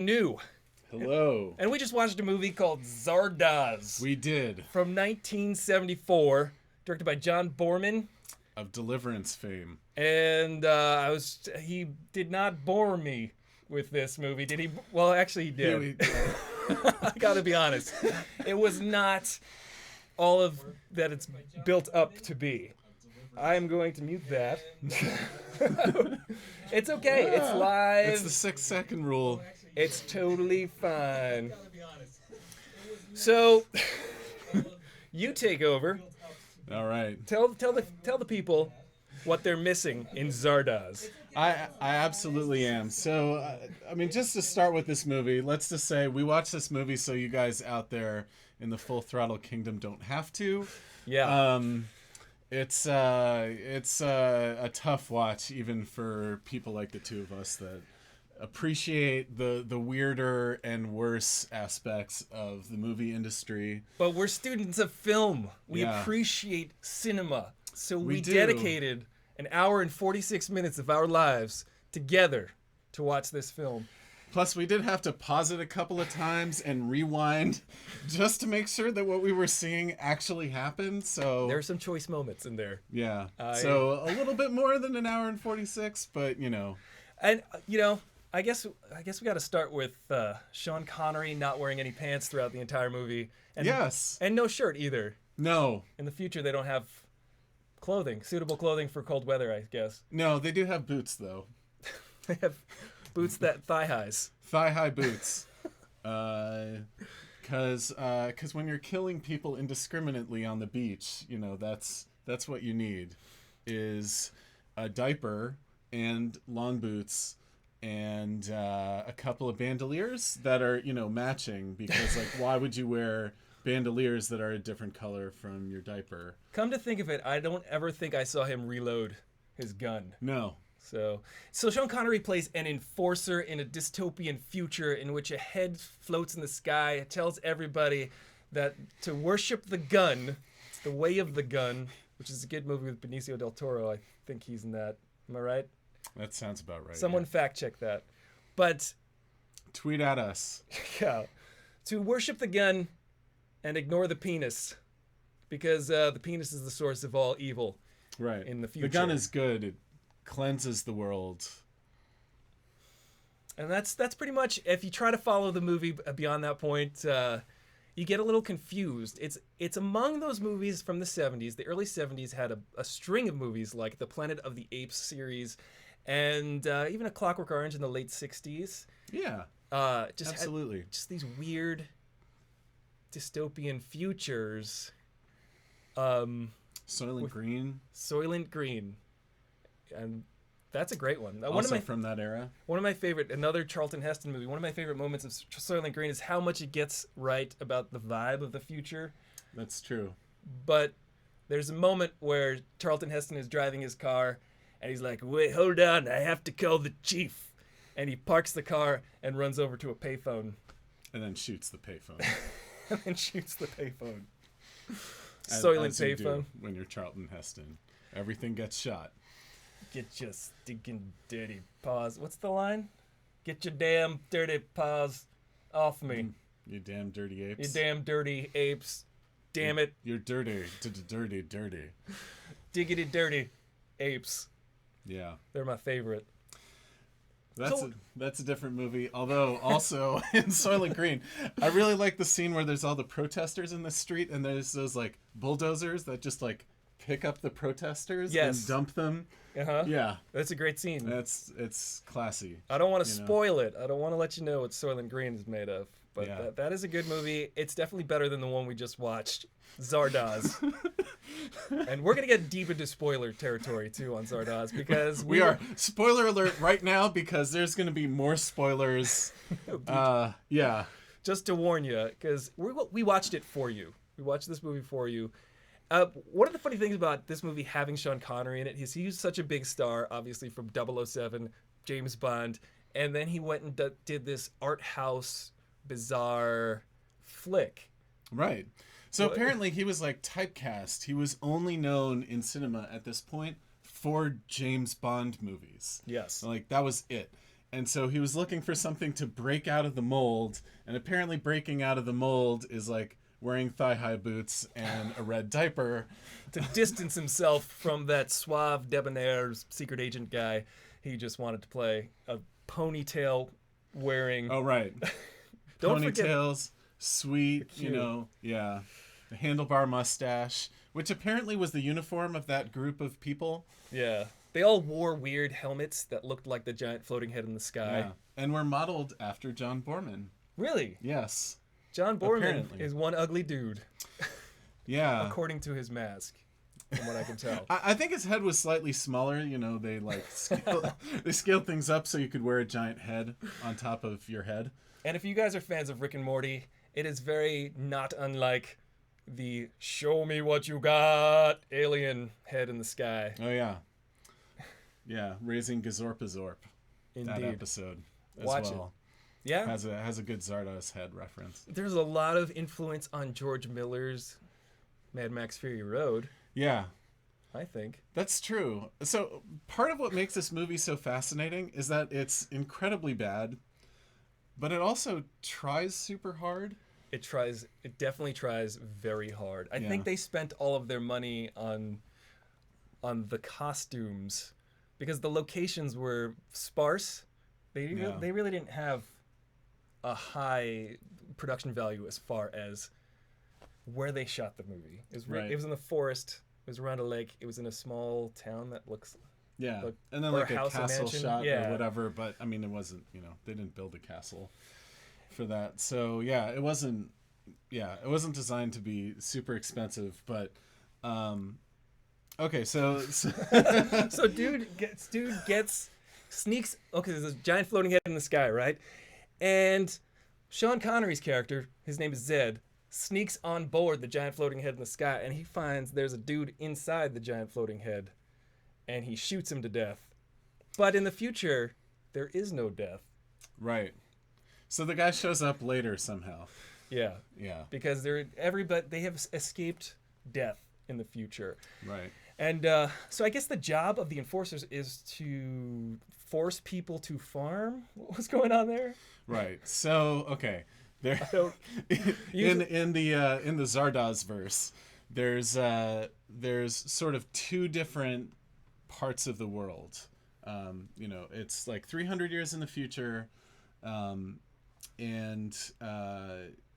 New. Hello. And we just watched a movie called Zardoz We did. from 1974, directed by John Borman. Of Deliverance fame. And he did not bore me with this movie, did he? Well, actually, he did. I gotta be honest. It was not all of that it's built up to be. I am going to mute that. It's okay. It's live. It's the 6-second rule. It's totally fine. So, you take over. All right. Tell the people what they're missing in Zardoz. I absolutely am. So, just to start with this movie, let's just say we watched this movie so you guys out there in the Full Throttle Kingdom don't have to. Yeah. It's a tough watch even for people like the two of us that appreciate the weirder and worse aspects of the movie industry. But we're students of film. We Yeah. appreciate cinema. So we do. dedicated an hour and 46 minutes of our lives together to watch this film. Plus, we did have to pause it a couple of times and rewind just to make sure that what we were seeing actually happened. So There are some choice moments in there. yeah. So a little bit more than an hour and 46, but And I guess we got to start with Sean Connery not wearing any pants throughout the entire movie. And, yes. And no shirt either. No. In the future, they don't have suitable clothing for cold weather, I guess. No, they do have boots though. They have boots that thigh highs. Thigh-high boots. Cause when you're killing people indiscriminately on the beach, that's what you need is a diaper and long boots and a couple of bandoliers that are, matching, because why would you wear bandoliers that are a different color from your diaper? Come to think of it, I don't ever think I saw him reload his gun. No. So Sean Connery plays an enforcer in a dystopian future in which a head floats in the sky. It tells everybody that to worship the gun, it's the way of the gun, which is a good movie with Benicio del Toro. I think he's in that. Am I right? That sounds about right. Someone fact check that. But tweet at us. Yeah, to worship the gun and ignore the penis, because the penis is the source of all evil. Right. In the future, the gun is good. It cleanses the world. And that's pretty much. If you try to follow the movie beyond that point, you get a little confused. It's among those movies from the 70s. The early 70s had a string of movies like the Planet of the Apes series, and even A Clockwork Orange in the late 60s. Yeah. Absolutely. Just these weird dystopian futures. Soylent Green. Soylent Green. And that's a great one. Also from that era. One of my favorite, another Charlton Heston movie, one of my favorite moments of Soylent Green is how much it gets right about the vibe of the future. That's true. But there's a moment where Charlton Heston is driving his car, and he's like, wait, hold on, I have to call the chief. And he parks the car and runs over to a payphone. And then shoots the payphone. And shoots the payphone. Soylent payphone. When you're Charlton Heston. Everything gets shot. Get your stinking dirty paws. What's the line? Get your damn dirty paws off me. You damn dirty apes. You damn dirty apes. Damn it. You're dirty. Dirty. Diggity dirty apes. Yeah. They're my favorite. That's a different movie. Although also in Soylent Green, I really like the scene where there's all the protesters in the street and there's those bulldozers that just pick up the protesters and dump them. Uh-huh. Yeah. That's a great scene. It's classy. I don't want to spoil it. I don't want to let you know what Soylent Green is made of. But yeah. that is a good movie. It's definitely better than the one we just watched, Zardoz. And we're going to get deep into spoiler territory, too, on Zardoz, because we are. Spoiler alert right now, because there's going to be more spoilers. Yeah. Just to warn you, because we watched it for you. We watched this movie for you. One of the funny things about this movie having Sean Connery in it is he's such a big star, obviously, from 007, James Bond, and then he went and did this art house, bizarre flick. Right. So apparently he was typecast. He was only known in cinema at this point for James Bond movies. Yes. That was it. And so he was looking for something to break out of the mold, and apparently breaking out of the mold is like wearing thigh-high boots and a red diaper. To distance himself from that suave, debonair secret agent guy, he just wanted to play a ponytail wearing. Oh, right. Don't Ponytails, sweet, cute. yeah. The handlebar mustache, which apparently was the uniform of that group of people. Yeah. They all wore weird helmets that looked like the giant floating head in the sky. Yeah. And were modeled after John Borman. Really? Yes. John Borman Apparently. is one ugly dude, Yeah. according to his mask, from what I can tell. I think his head was slightly smaller. They they scaled things up so you could wear a giant head on top of your head. And if you guys are fans of Rick and Morty, it is very not unlike the "show me what you got" alien head in the sky. Oh yeah, yeah. Raising Gazorpazorp. That Indeed. episode as Watch well. Yeah. Has a good Zardoz head reference. There's a lot of influence on George Miller's Mad Max Fury Road, Yeah, I think. that's true. So part of what makes this movie so fascinating is that it's incredibly bad, but it also tries super hard. It definitely tries very hard. I Yeah. think they spent all of their money on the costumes because the locations were sparse. They really didn't have a high production value as far as where they shot the movie. Right. It was in the forest. It was around a lake. It was in a small town that looks. Yeah, Like- and then or like a a house or castle mansion. shot Yeah. or whatever. But I mean, it wasn't. They didn't build a castle for that. So yeah, it wasn't. Yeah, it wasn't designed to be super expensive. But okay, so So sneaks. Okay, there's a giant floating head in the sky, right? And Sean Connery's character, his name is Zed, sneaks on board the giant floating head in the sky, and he finds there's a dude inside the giant floating head, and he shoots him to death. But in the future, there is no death. right. So the guy shows up later somehow. Yeah, Yeah, because they have escaped death in the future. right. And so I guess the job of the enforcers is to force people to farm. What was going on there? Right. So okay, there don't- in the Zardoz verse, there's sort of two different parts of the world. It's like 300 years in the future, and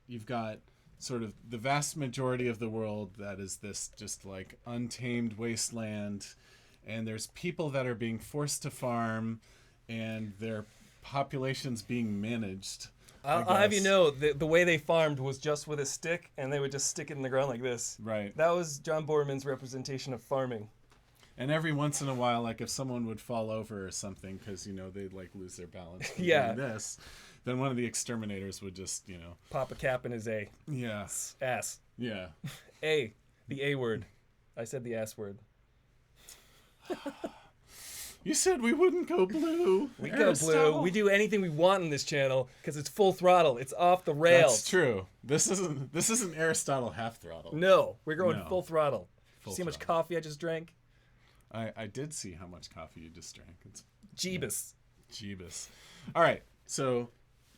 you've got sort of the vast majority of the world that is this just like untamed wasteland, and there's people that are being forced to farm, and their populations being managed. I'll have you know, the way they farmed was just with a stick, and they would just stick it in the ground like this. Right. That was John Borman's representation of farming. And every once in a while, like if someone would fall over or something because they'd like lose their balance from Yeah. doing this, then one of the exterminators would just Pop a cap in his yeah ass. yeah The A word. I said the ass word. You said we wouldn't go blue. We go blue. Aristotle. We do anything we want in this channel because it's full throttle. It's off the rails. That's true. This isn't Aristotle half throttle. No, we're going No. full throttle. Full See how much throttle. coffee I just drank? I did see how much coffee you just drank. It's Jeebus. Jeebus. All right, so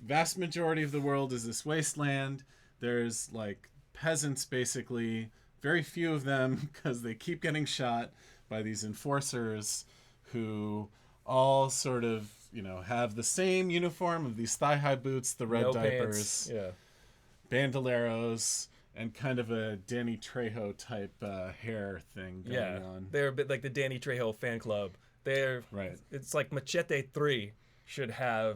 vast majority of the world is this wasteland. There's like peasants basically, very few of them because they keep getting shot by these enforcers who all sort of, have the same uniform of these thigh-high boots, the red No diapers, pants. Yeah. bandoleros, and kind of a Danny Trejo type hair thing going Yeah. on. They're a bit like the Danny Trejo fan club. They're Right. It's like Machete 3 should Yeah.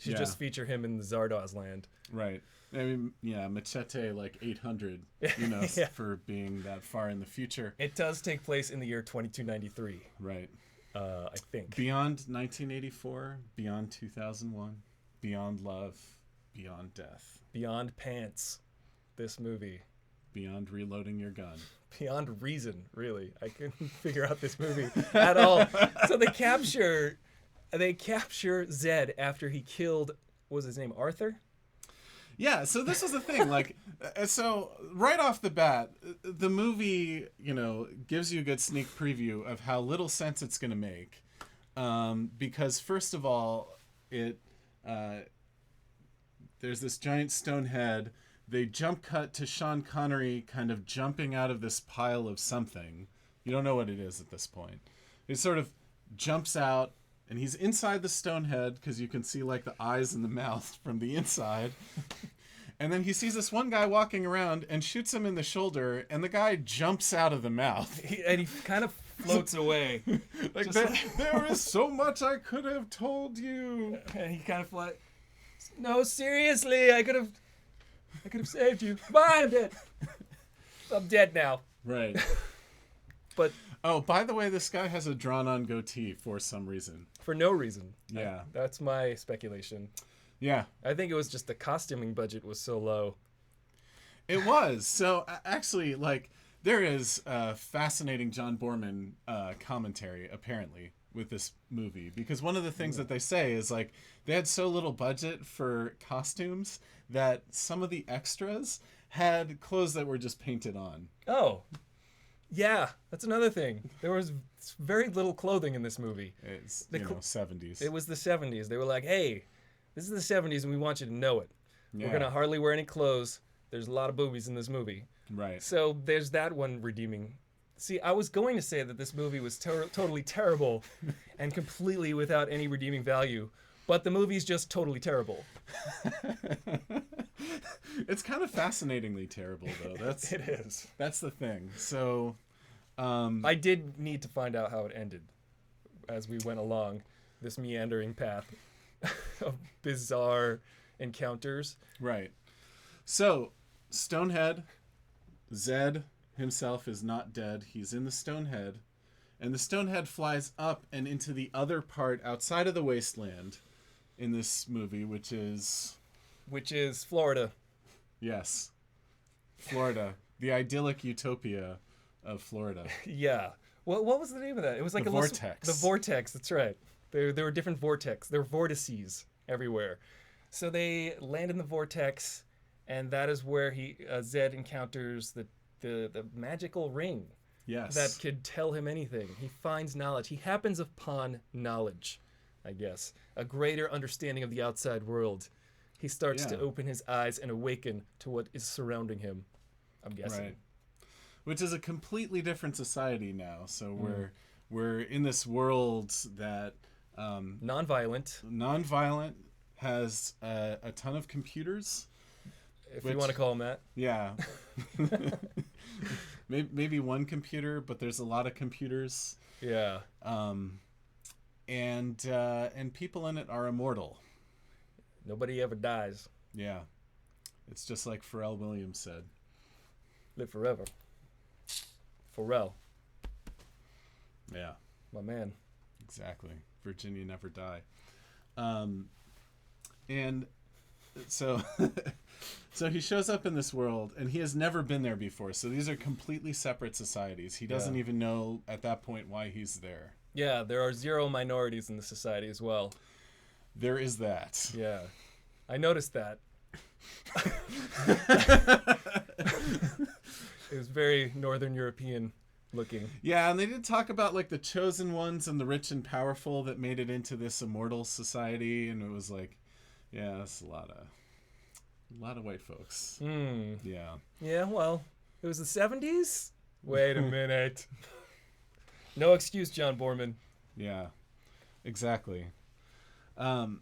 just feature him in the Zardoz land. Right. I mean, yeah, Machete like 800, Yeah. for being that far in the future. It does take place in the year 2293, Right. I think. Beyond 1984, beyond 2001, beyond love, beyond death, Beyond pants, this movie. beyond reloading your gun. Beyond reason, really. I couldn't figure out this movie at all. So they capture Zed after he killed, what was his name, Arthur? Yeah, so this is the thing, like, so right off the bat, the movie, gives you a good sneak preview of how little sense it's going to make. Because first of all, there's this giant stone head. They jump cut to Sean Connery kind of jumping out of this pile of something. You don't know what it is at this point. He sort of jumps out, and he's inside the stone head because you can see like the eyes and the mouth from the inside. And then he sees this one guy walking around and shoots him in the shoulder, and the guy jumps out of the mouth. And he kind of floats away. Like, there is so much I could have told you. And he kind of no, seriously, I could have saved you. Bye, I'm dead. I'm dead now. Right. But oh, by the way, this guy has a drawn-on goatee for some reason. For no reason. Yeah. That's my speculation. Yeah. I think it was just the costuming budget was so low. It was. So, actually, like, there is a fascinating John Boorman commentary, apparently, with this movie. Because one of the things that they say is, like, they had so little budget for costumes that some of the extras had clothes that were just painted on. Oh. Yeah, that's another thing. There was very little clothing in this movie. It's, 70s. It was the 70s. They were like, hey, this is the 70s and we want you to know it. Yeah. We're going to hardly wear any clothes. There's a lot of boobies in this movie. Right. So there's that one redeeming. See, I was going to say that this movie was totally terrible and completely without any redeeming value, but the movie's just totally terrible. It's kind of fascinatingly terrible, though. It is. That's the thing. So, I did need to find out how it ended as we went along this meandering path of bizarre encounters. Right. So, Stonehead, Zed himself is not dead. He's in the Stonehead. And the Stonehead flies up and into the other part outside of the wasteland in this movie, which is Florida. Yes. Florida. The idyllic utopia of Florida. Yeah. What was the name of that? It was like the vortex. The vortex, that's right. There were different vortex. There were vortices everywhere. So they land in the vortex, and that is where Zed encounters the magical ring. Yes. That could tell him anything. He finds knowledge. He happens upon knowledge, I guess. A greater understanding of the outside world. He starts to open his eyes and awaken to what is surrounding him, I'm guessing. Right. Which is a completely different society now. So we're in this world that non-violent has a ton of computers. If you want to call them that. Yeah. maybe one computer, but there's a lot of computers. Yeah. And people in it are immortal. Nobody ever dies. Yeah. It's just like Pharrell Williams said. Live forever. Pharrell. Yeah. My man. Exactly. Virginia never die. And so so he shows up in this world, and he has never been there before. So these are completely separate societies. He doesn't even know at that point why he's there. Yeah, there are 0 minorities in the society as well. There is that. Yeah. I noticed that. It was very Northern European looking. Yeah, and they did talk about like the chosen ones and the rich and powerful that made it into this immortal society, and it was like, yeah, that's a lot of white folks. Yeah. Yeah, well, it was the 70s? Wait a minute. No excuse, John Boorman. Yeah. Exactly. And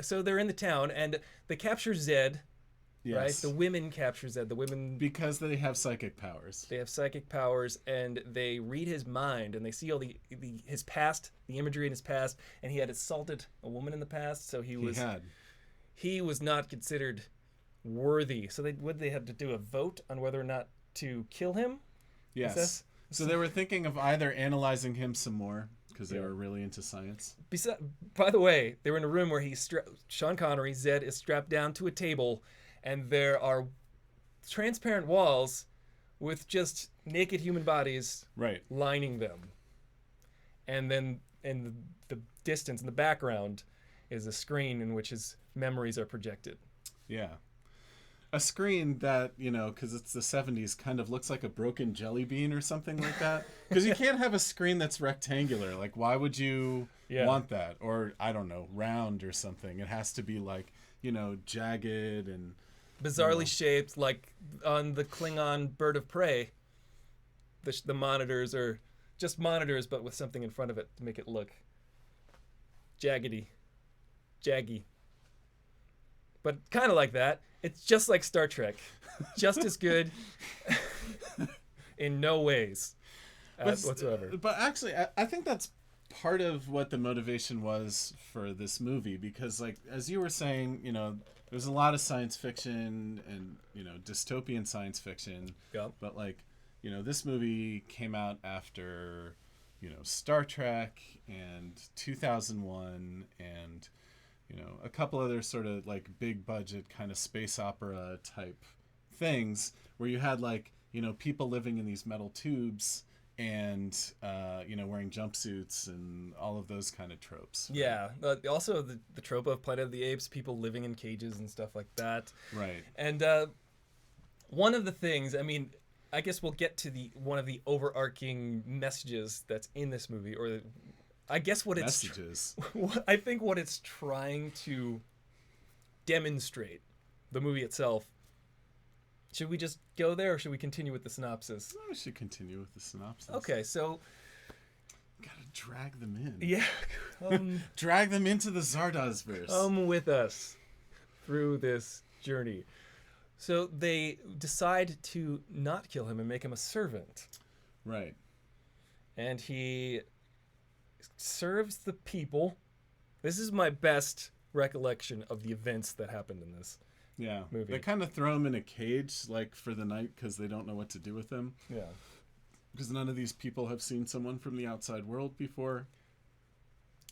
so they're in the town, and they capture Zed. Yes. Right? The women capture Zed. The women, because they have psychic powers. They have psychic powers, and they read his mind, and they see all his past, the imagery in his past, and he had assaulted a woman in the past, so he was not considered worthy. So they had to do a vote on whether or not to kill him. Yes. So they were thinking of either analyzing him some more, because they were really into science. By the way, they were in a room where Sean Connery, Zed, is strapped down to a table, and there are transparent walls with just naked human bodies lining them. And then in the distance, in the background, is a screen in which his memories are projected. Yeah. a screen that, because it's the 70s, kind of looks like a broken jelly bean or something like that. Because you can't have a screen that's rectangular. Like, why would you want that? Or, I don't know, round or something. It has to be like, jagged and bizarrely shaped, like on the Klingon Bird of Prey. The monitors are just monitors, but with something in front of it to make it look jaggy. But kind of like that. It's just like Star Trek. Just as good in no ways whatsoever. But actually, I think that's part of what the motivation was for this movie. Because, like, as you were saying, there's a lot of science fiction and, dystopian science fiction. Yeah. But, like, this movie came out after, Star Trek and 2001 and... a couple other sort of like big budget kind of space opera type things where you had like, people living in these metal tubes and, wearing jumpsuits and all of those kind of tropes. Right? Yeah. Also the trope of Planet of the Apes, people living in cages and stuff like that. Right. And one of the things, I guess we'll get to one of the overarching messages that's in this movie, or I guess what it's messages. I think what it's trying to demonstrate, the movie itself. Should we just go there, or should we continue with the synopsis? We should continue with the synopsis. Okay, so gotta drag them in. Yeah, drag them into the Zardoz verse. Come with us through this journey. So they decide to not kill him and make him a servant. Right. And he serves the people. This is my best recollection of the events that happened in this movie. They kind of throw him in a cage, like, for the night because they don't know what to do with him. Yeah. Because none of these people have seen someone from the outside world before.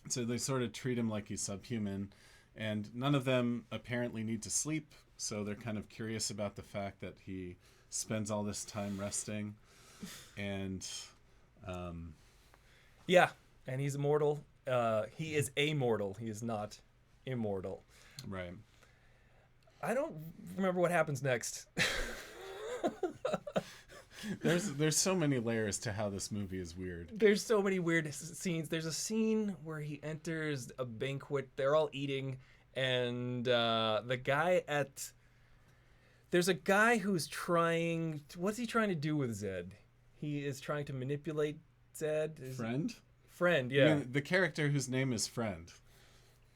So they sort of treat him like he's subhuman. And none of them apparently need to sleep. So they're kind of curious about the fact that he spends all this time resting. And, yeah. And he's immortal. He is amortal. He is not immortal. Right. I don't remember what happens next. There's so many layers to how this movie is weird. There's so many weird scenes. There's a scene where he enters a banquet. They're all eating, and there's a guy who's trying. What's he trying to do with Zed? He is trying to manipulate Zed. Friend, yeah. I mean, the character whose name is Friend.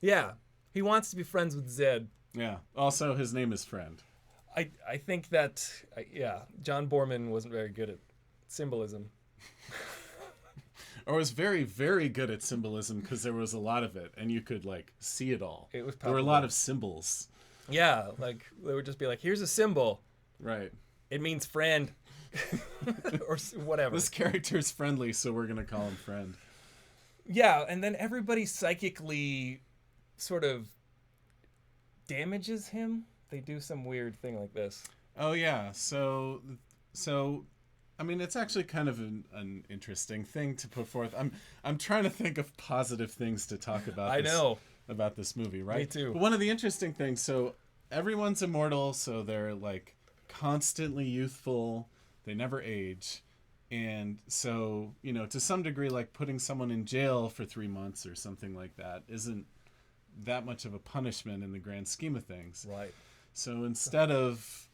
Yeah. He wants to be friends with Zed. Yeah. Also, his name is Friend. I think that, John Borman wasn't very good at symbolism. Or was very, very good at symbolism because there was a lot of it, and you could, like, see it all. It was there were a lot of symbols. Yeah, like, they would just be like, here's a symbol. Right. It means friend. Or whatever. This character's friendly, so we're going to call him Friend. Yeah, and then everybody psychically sort of damages him. They do some weird thing like this. Oh, yeah. So I mean, it's actually kind of an interesting thing to put forth. I'm trying to think of positive things to talk about. About this movie, right? Me too. But one of the interesting things, so everyone's immortal, so they're like constantly youthful. They never age. And so, to some degree, like putting someone in jail for 3 months or something like that isn't that much of a punishment in the grand scheme of things. Right. So instead of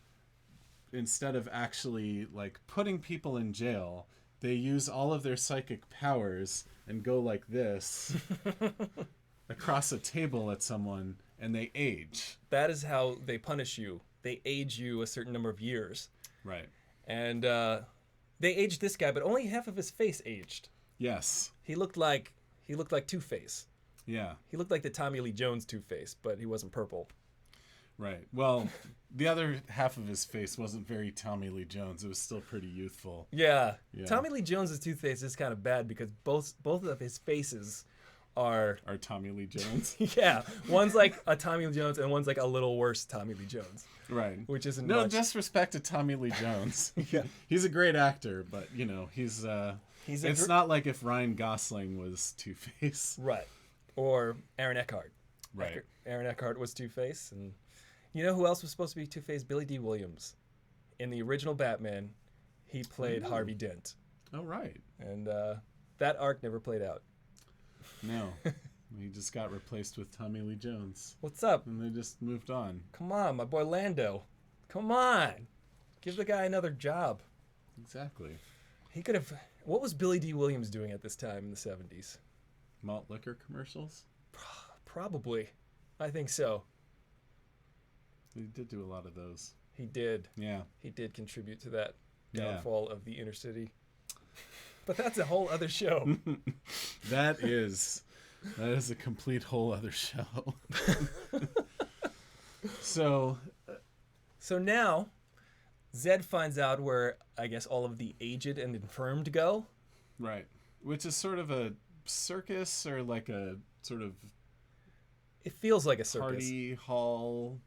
actually like putting people in jail, they use all of their psychic powers and go like this across a table at someone, and they age. That is how they punish you. They age you a certain number of years. Right. And they aged this guy, but only half of his face aged. Yes. He looked like Two-Face. Yeah. He looked like the Tommy Lee Jones Two-Face, but he wasn't purple. Right. Well, the other half of his face wasn't very Tommy Lee Jones. It was still pretty youthful. Yeah. Tommy Lee Jones' Two-Face is kind of bad because both of his faces are Tommy Lee Jones. Yeah. One's like a Tommy Lee Jones and one's like a little worse Tommy Lee Jones. Right. Which isn't no much. disrespect to Tommy Lee Jones. Yeah. He's a great actor, but it's not like if Ryan Gosling was Two-Face. Right. Or Aaron Eckhart. Right. Aaron Eckhart was Two-Face, and You know who else was supposed to be Two-Face? Billy D. Williams. In the original Batman, he played Ooh. Harvey Dent. Oh, right. And that arc never played out. No. He just got replaced with Tommy Lee Jones. What's up? And they just moved on. Come on, my boy Lando. Come on. Give the guy another job. Exactly. He could have... What was Billy D. Williams doing at this time in the 70s? Malt liquor commercials? Probably. I think so. He did do a lot of those. He did. Yeah. He did contribute to that Yeah. downfall of the inner city. But that's a whole other show. That is a complete whole other show. So now, Zed finds out where, I guess, all of the aged and infirmed go. right, which is sort of a circus or like a sort of It feels like a circus. party hall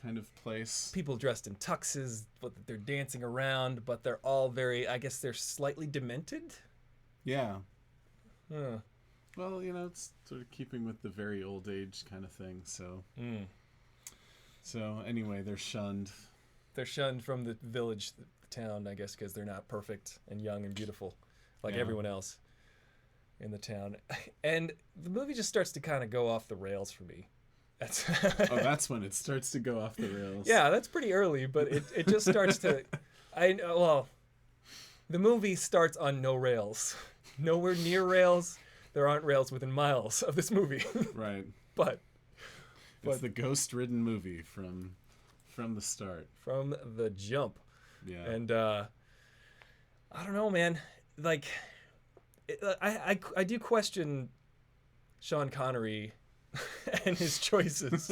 kind of place. People dressed in tuxes, but they're dancing around, but they're all very, I guess they're slightly demented? Yeah. Huh. Well, it's sort of keeping with the very old age kind of thing. So, so anyway, they're shunned. They're shunned from the village, the town, I guess, because they're not perfect and young and beautiful like Yeah. everyone else in the town. And the movie just starts to kind of go off the rails for me. That's when it starts to go off the rails. Yeah, that's pretty early, but it just starts to... the movie starts on no rails. Nowhere near rails. There aren't rails within miles of this movie. Right. But It's the ghost-ridden movie from the start. from the jump. Yeah. And I don't know, man. Like, I do question Sean Connery and his choices.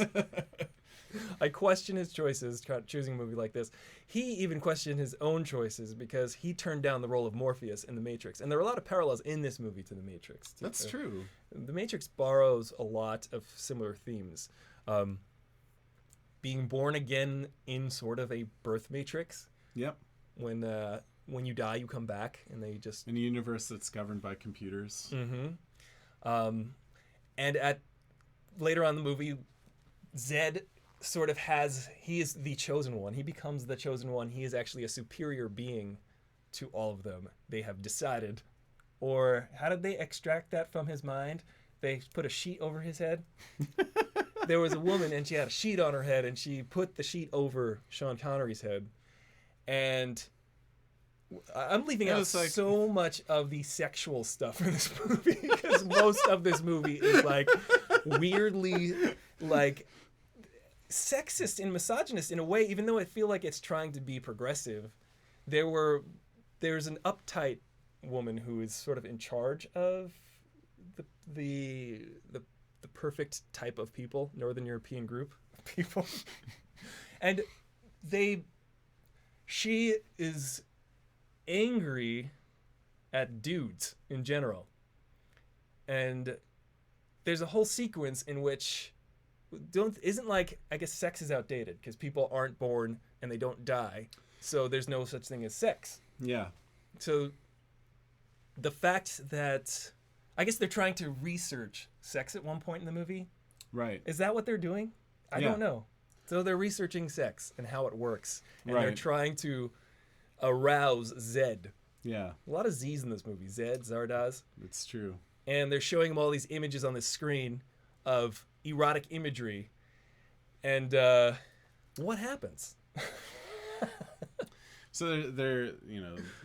I question his choices choosing a movie like this. He even questioned his own choices because he turned down the role of Morpheus in The Matrix. And there are a lot of parallels in this movie to The Matrix. That's true. The Matrix borrows a lot of similar themes. Being born again in sort of a birth matrix. Yep. When you die, you come back, and they just... In a universe that's governed by computers. Mm-hmm. And later on in the movie, Zed sort of he is the chosen one. He becomes the chosen one. He is actually a superior being to all of them. They have decided. Or how did they extract that from his mind? They put a sheet over his head. There was a woman, and she had a sheet on her head, and she put the sheet over Sean Connery's head. And I'm leaving out so much of the sexual stuff in this movie because most of this movie is like weirdly like sexist and misogynist in a way, even though I feel like it's trying to be progressive. There's an uptight woman who is sort of in charge of the perfect type of people, Northern European group of people. And she is angry at dudes in general. And there's a whole sequence in which I guess sex is outdated because people aren't born and they don't die. So there's no such thing as sex. Yeah. So the fact that I guess they're trying to research sex at one point in the movie. Right. Is that what they're doing? I don't know. So they're researching sex and how it works. And they're trying to arouse Zed. Yeah. A lot of Z's in this movie. Zed, Zardoz. It's true. And they're showing him all these images on the screen of erotic imagery. And what happens? So they're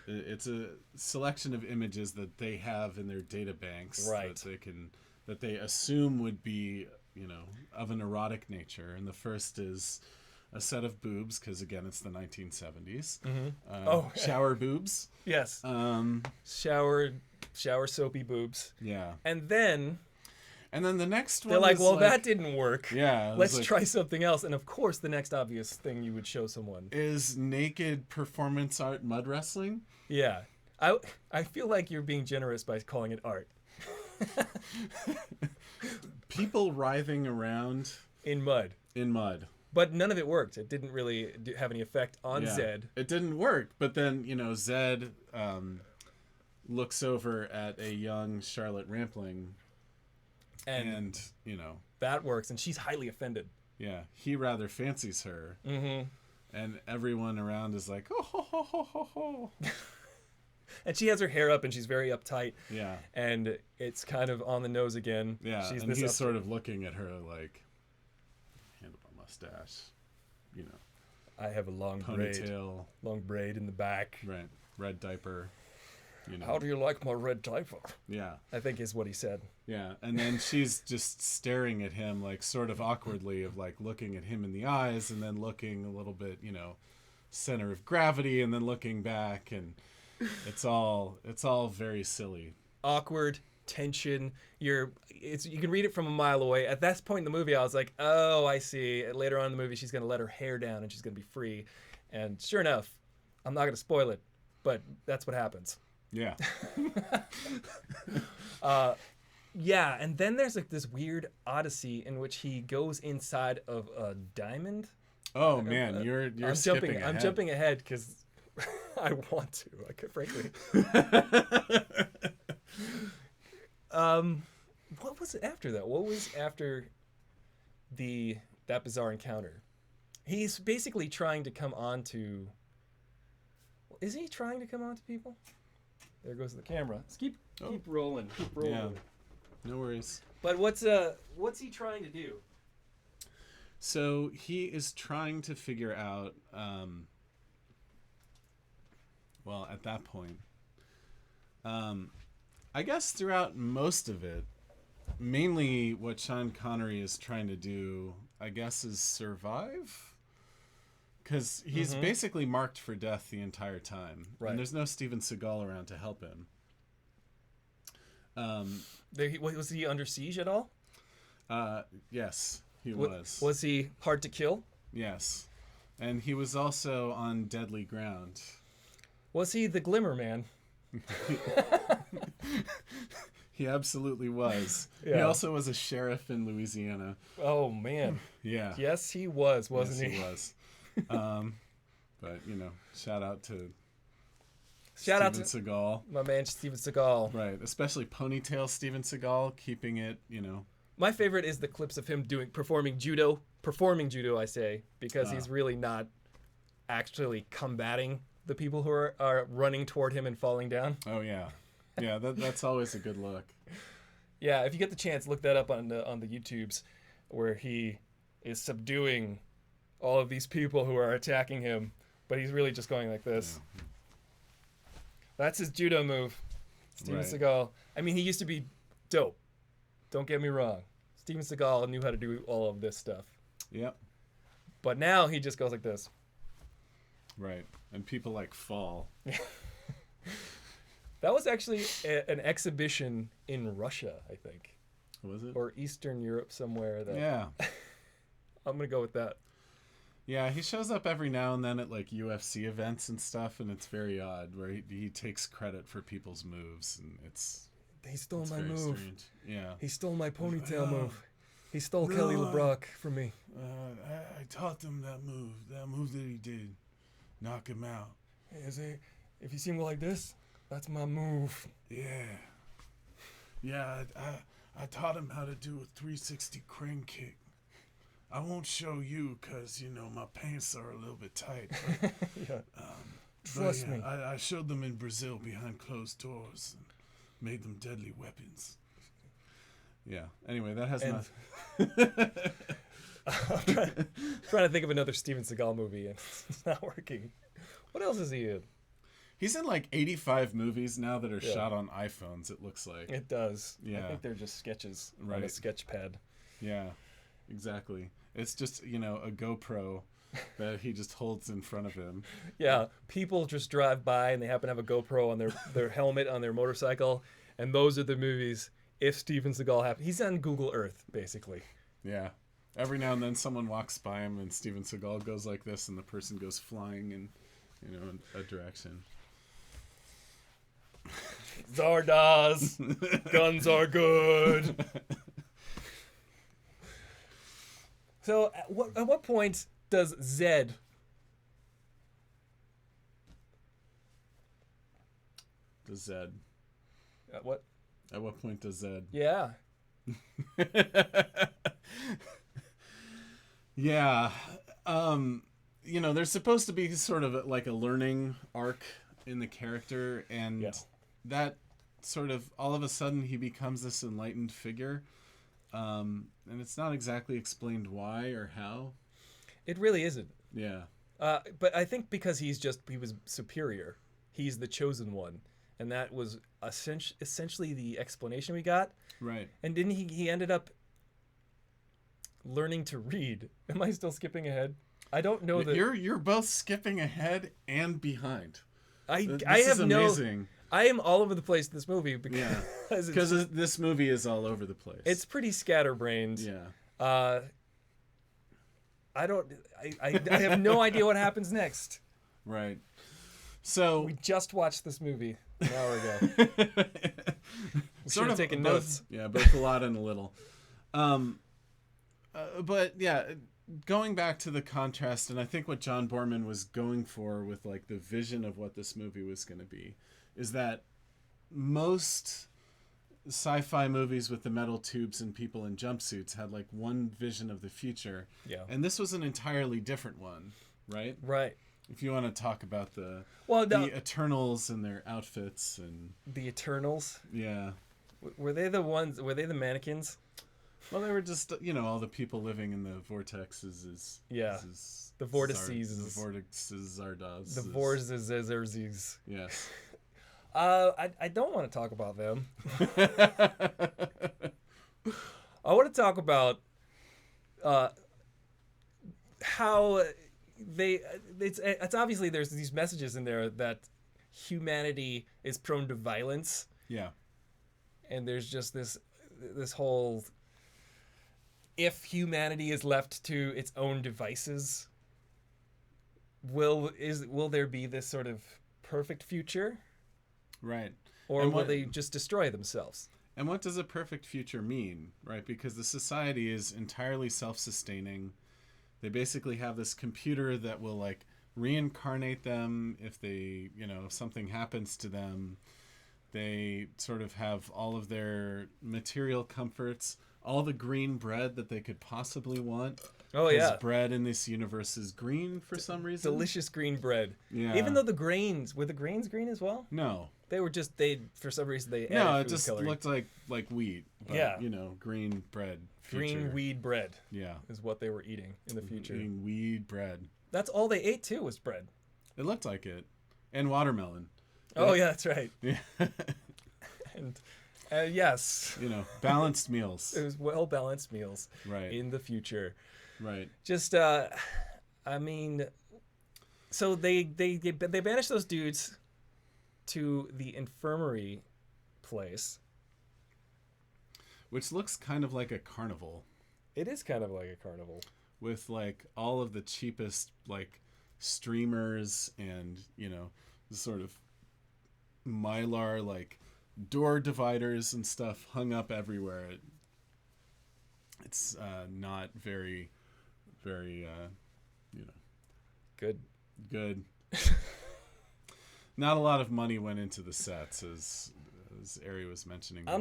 it's a selection of images that they have in their data banks that they assume would be, of an erotic nature. And the first is a set of boobs, because again, it's the 1970s. Mm-hmm. Shower boobs. Yes. Shower soapy boobs. Yeah. And then the next one, they're like, well, that didn't work. Yeah. Let's try something else. And of course, the next obvious thing you would show someone is naked performance art mud wrestling. Yeah. I feel like you're being generous by calling it art. People writhing around in mud. But none of it worked. It didn't really have any effect on Zed. It didn't work. But then, Zed looks over at a young Charlotte Rampling. And that works. And she's highly offended. Yeah, he rather fancies her. Mm-hmm. And everyone around is like, oh, ho, ho, ho, ho, ho. And she has her hair up and she's very uptight. Yeah. And it's kind of on the nose again. Yeah, She's and this he's uptight. sort of looking at her like, handlebar mustache, you know, I have a long ponytail, braid in the back. right, red diaper, you know. How do you like my red diaper? Yeah. I think is what he said. Yeah, and then she's just staring at him, like, sort of awkwardly, of like looking at him in the eyes and then looking a little bit, you know, center of gravity, and then looking back, and it's all very silly. Awkward tension. You can read it from a mile away. At that point in the movie, I was like, oh, I see. Later on in the movie, she's gonna let her hair down and she's gonna be free. And sure enough, I'm not gonna spoil it, but that's what happens. Yeah. Yeah, and then there's like this weird odyssey in which he goes inside of a diamond. Oh man, you're skipping ahead. I'm jumping ahead because I want to. Frankly. What was it after that? What was after that bizarre encounter? He's basically trying to come on to. Is he trying to come on to people? There goes the camera. Let's keep rolling. Keep rolling. Yeah. No worries. But what's he trying to do? So he is trying to figure out. Well, at that point, I guess throughout most of it, mainly what Sean Connery is trying to do, I guess, is survive. Because he's basically marked for death the entire time. Right. And there's no Steven Seagal around to help him. Was he under siege at all? Yes, he was. Was he hard to kill? Yes. And he was also on deadly ground. Was he the Glimmer Man? He absolutely was. Yeah. He also was a sheriff in Louisiana. Oh, man. Yeah. Yes, he was, wasn't Yes, he? he was. But, you know, shout out to Steven Seagal. My man Steven Seagal. Right, especially ponytail Steven Seagal, keeping it, you know. My favorite is the clips of him performing judo, I say, because he's really not actually combating the people who are running toward him and falling down. Oh, yeah. Yeah, that's always a good look. Yeah, if you get the chance, look that up on the YouTubes, where he is subduing all of these people who are attacking him, but he's really just going like this. Yeah. That's his judo move, Steven Seagal. I mean, he used to be dope. Don't get me wrong. Steven Seagal knew how to do all of this stuff. Yep. But now he just goes like this. Right. And people like fall. That was actually an exhibition in Russia, I think. Was it? Or Eastern Europe somewhere. Yeah. I'm going to go with that. Yeah, he shows up every now and then at like UFC events and stuff, and it's very odd where he takes credit for people's moves, and he stole my move. Strange. Yeah, he stole my ponytail move. He stole Kelly LeBrock from me. I taught him that move that he did, knock him out. If you see him go like this, that's my move. Yeah. I taught him how to do a 360 crane kick. I won't show you because, you know, my pants are a little bit tight. But, yeah. Trust me. I showed them in Brazil behind closed doors and made them deadly weapons. Yeah. Anyway, that has not... I'm trying to think of another Steven Seagal movie, and it's not working. What else is he in? He's in like 85 movies now that are shot on iPhones, it looks like. It does. Yeah. I think they're just sketches on a sketch pad. Yeah, exactly. It's just, you know, a GoPro that he just holds in front of him. Yeah, people just drive by and they happen to have a GoPro on their helmet on their motorcycle, and those are the movies. If Steven Seagal happens, he's on Google Earth, basically. Yeah. Every now and then someone walks by him and Steven Seagal goes like this and the person goes flying in, you know, in a direction. Zardoz, guns are good. So, at what point does Zed? Does Zed? At what? At what point does Zed? Yeah. Yeah. There's supposed to be sort of like a learning arc in the character, and Yeah. that sort of all of a sudden he becomes this enlightened figure. And it's not exactly explained why or how. It really isn't. Yeah. But I think because he was superior. He's the chosen one. And that was essentially the explanation we got. Right. And didn't he ended up learning to read? Am I still skipping ahead? I don't know that. You're both skipping ahead and behind. I This have is amazing. I am all over the place in this movie because Because this movie is all over the place. it's pretty scatterbrained. Yeah. I have no idea what happens next. Right. So We just watched this movie an hour ago. We should have taken notes. Yeah, both a lot and a little. But yeah, going back to the contrast, and I think what John Borman was going for with like the vision of what this movie was going to be, is that most sci-fi movies with the metal tubes and people in jumpsuits had like one vision of the future. Yeah. And this was an entirely different one, right? Right. If you want to talk about the Eternals and their outfits and the Eternals. yeah. Were they the ones? Were they the mannequins? Well, they were just all the people living in the vortexes. The vortices. The vortexes, Zardoz. The vorzes. Yes. I don't want to talk about them. I want to talk about how it's obviously there's these messages in there that humanity is prone to violence. Yeah. And there's just this whole, if humanity is left to its own devices, will there be this sort of perfect future? Right. Or will they just destroy themselves? And what does a perfect future mean, right? Because the society is entirely self-sustaining. They basically have this computer that will like reincarnate them if they, if something happens to them. They sort of have all of their material comforts, all the green bread that they could possibly want. Oh, yeah. Because bread in this universe is green for some reason. Delicious green bread. Yeah. Even though were the grains green as well? No. They were just, for some reason, they added No, it food just coloring. looked like wheat. But, Yeah. Green bread. Green future. weed bread Yeah. is what they were eating in the future. Eating weed bread. That's all they ate, too, was bread. It looked like it. And watermelon. Oh, yeah, that's right. Yeah. And yes. Balanced meals. It was well-balanced meals Right. in the future. Right. Just, I mean, so they banished those dudes to the infirmary place. Which looks kind of like a carnival. It is kind of like a carnival. With like all of the cheapest like streamers and, the sort of mylar like door dividers and stuff hung up everywhere. It's not very, very, Good. Not a lot of money went into the sets, as Ari was mentioning before.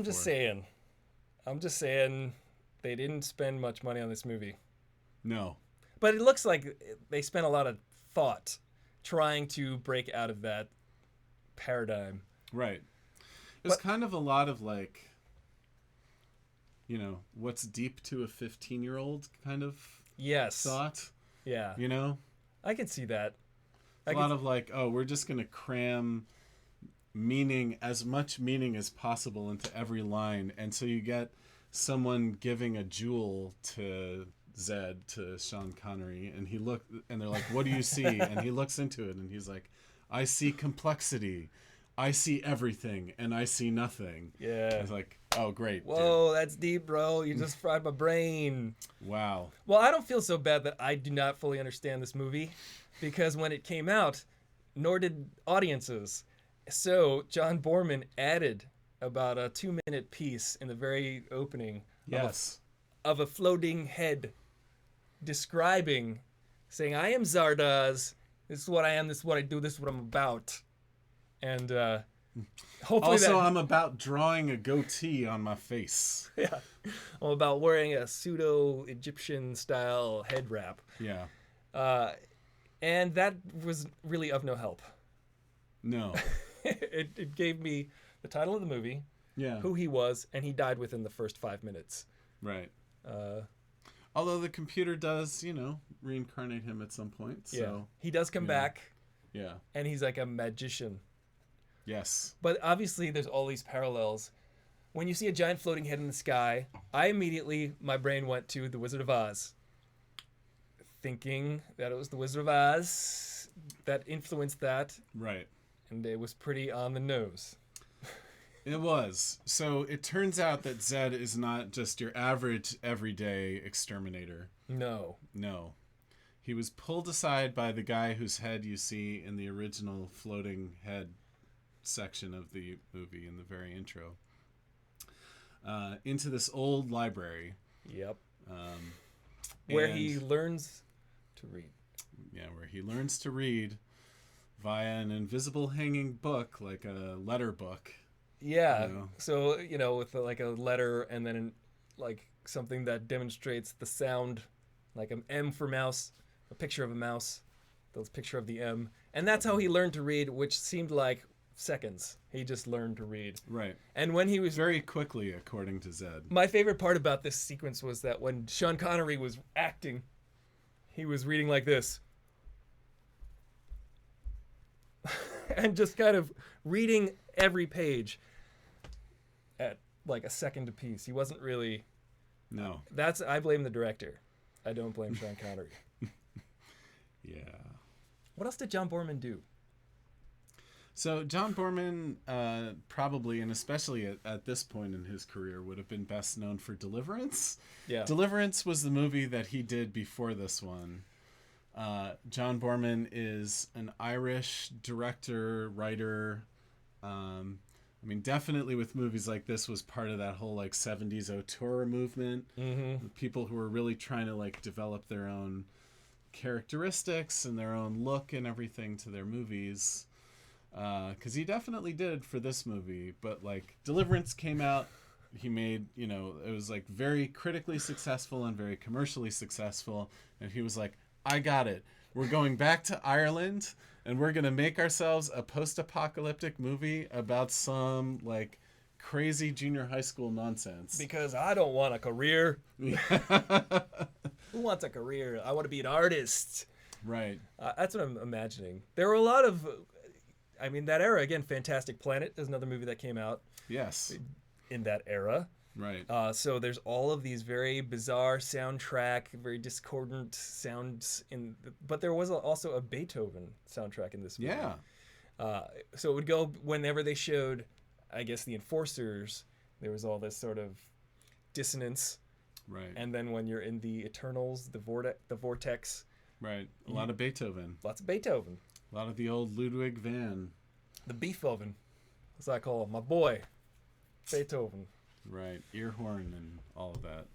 I'm just saying they didn't spend much money on this movie. No. But it looks like they spent a lot of thought trying to break out of that paradigm. Right. There's kind of a lot of like, what's deep to a 15-year-old kind of thought. Yeah. I can see that. A lot of like, oh, we're just going to cram as much meaning as possible into every line. And so you get someone giving a jewel to Zed, to Sean Connery, and they're like, what do you see? And he looks into it and he's like, I see complexity. I see everything and I see nothing. Yeah. It's like, oh, great. Whoa, that's deep, bro. You just fried my brain. Wow. Well, I don't feel so bad that I do not fully understand this movie, because when it came out, nor did audiences. So John Borman added about a 2-minute piece in the very opening of a floating head saying, I am Zardoz. This is what I am. This is what I do. This is what I'm about. And Hopefully Also, that. I'm about drawing a goatee on my face. Yeah. I'm about wearing a pseudo Egyptian style head wrap. Yeah. And that was really of no help. No. It gave me the title of the movie, Yeah. who he was, and he died within the first 5 minutes. Right. Uh, Although the computer does, reincarnate him at some point. yeah. So, He does come back, yeah. and he's like a magician. Yes. But obviously, there's all these parallels. When you see a giant floating head in the sky, my brain went to The Wizard of Oz, thinking that it was The Wizard of Oz that influenced that, Right. and it was pretty on the nose. It was. So it turns out that Zed is not just your average everyday exterminator. No. No. He was pulled aside by the guy whose head you see in the original floating head section of the movie in the very intro. Into this old library. Yep. Where he learns to read. Yeah, where he learns to read via an invisible hanging book, like a letter book. Yeah. You know? So, with like a letter and then like something that demonstrates the sound, like an M for mouse, a picture of a mouse, the picture of the M. And that's how he learned to read, which seemed like seconds. He just learned to read. Right. And when he was Very quickly, according to Zed. My favorite part about this sequence was that when Sean Connery was acting, he was reading like this. And just kind of reading every page at like a second apiece. He wasn't really. No. I blame the director. I don't blame Sean Connery. Yeah. What else did John Borman do? So John Borman probably, and especially at this point in his career, would have been best known for Deliverance. Yeah. Deliverance was the movie that he did before this one. John Borman is an Irish director, writer. Definitely with movies like this was part of that whole like 70s auteur movement. Mm-hmm. People who were really trying to like develop their own characteristics and their own look and everything to their movies. Because he definitely did for this movie, but like Deliverance came out, he made, it was like very critically successful and very commercially successful, and he was like, I got it. We're going back to Ireland, and we're gonna make ourselves a post-apocalyptic movie about some like crazy junior high school nonsense. Because I don't want a career. Who wants a career? I want to be an artist. Right. That's what I'm imagining. There were a lot of, that era, again, Fantastic Planet is another movie that came out Yes. in that era. Right. So there's all of these very bizarre soundtrack, very discordant sounds but there was also a Beethoven soundtrack in this movie. Yeah. So it would go whenever they showed, I guess, the Enforcers, there was all this sort of dissonance. Right. And then when you're in the Eternals, the Vortex. Right. A lot of Beethoven. Lots of Beethoven. A lot of the old Ludwig van. The Beethoven, as I call him, my boy, Beethoven. Right. Earhorn and all of that.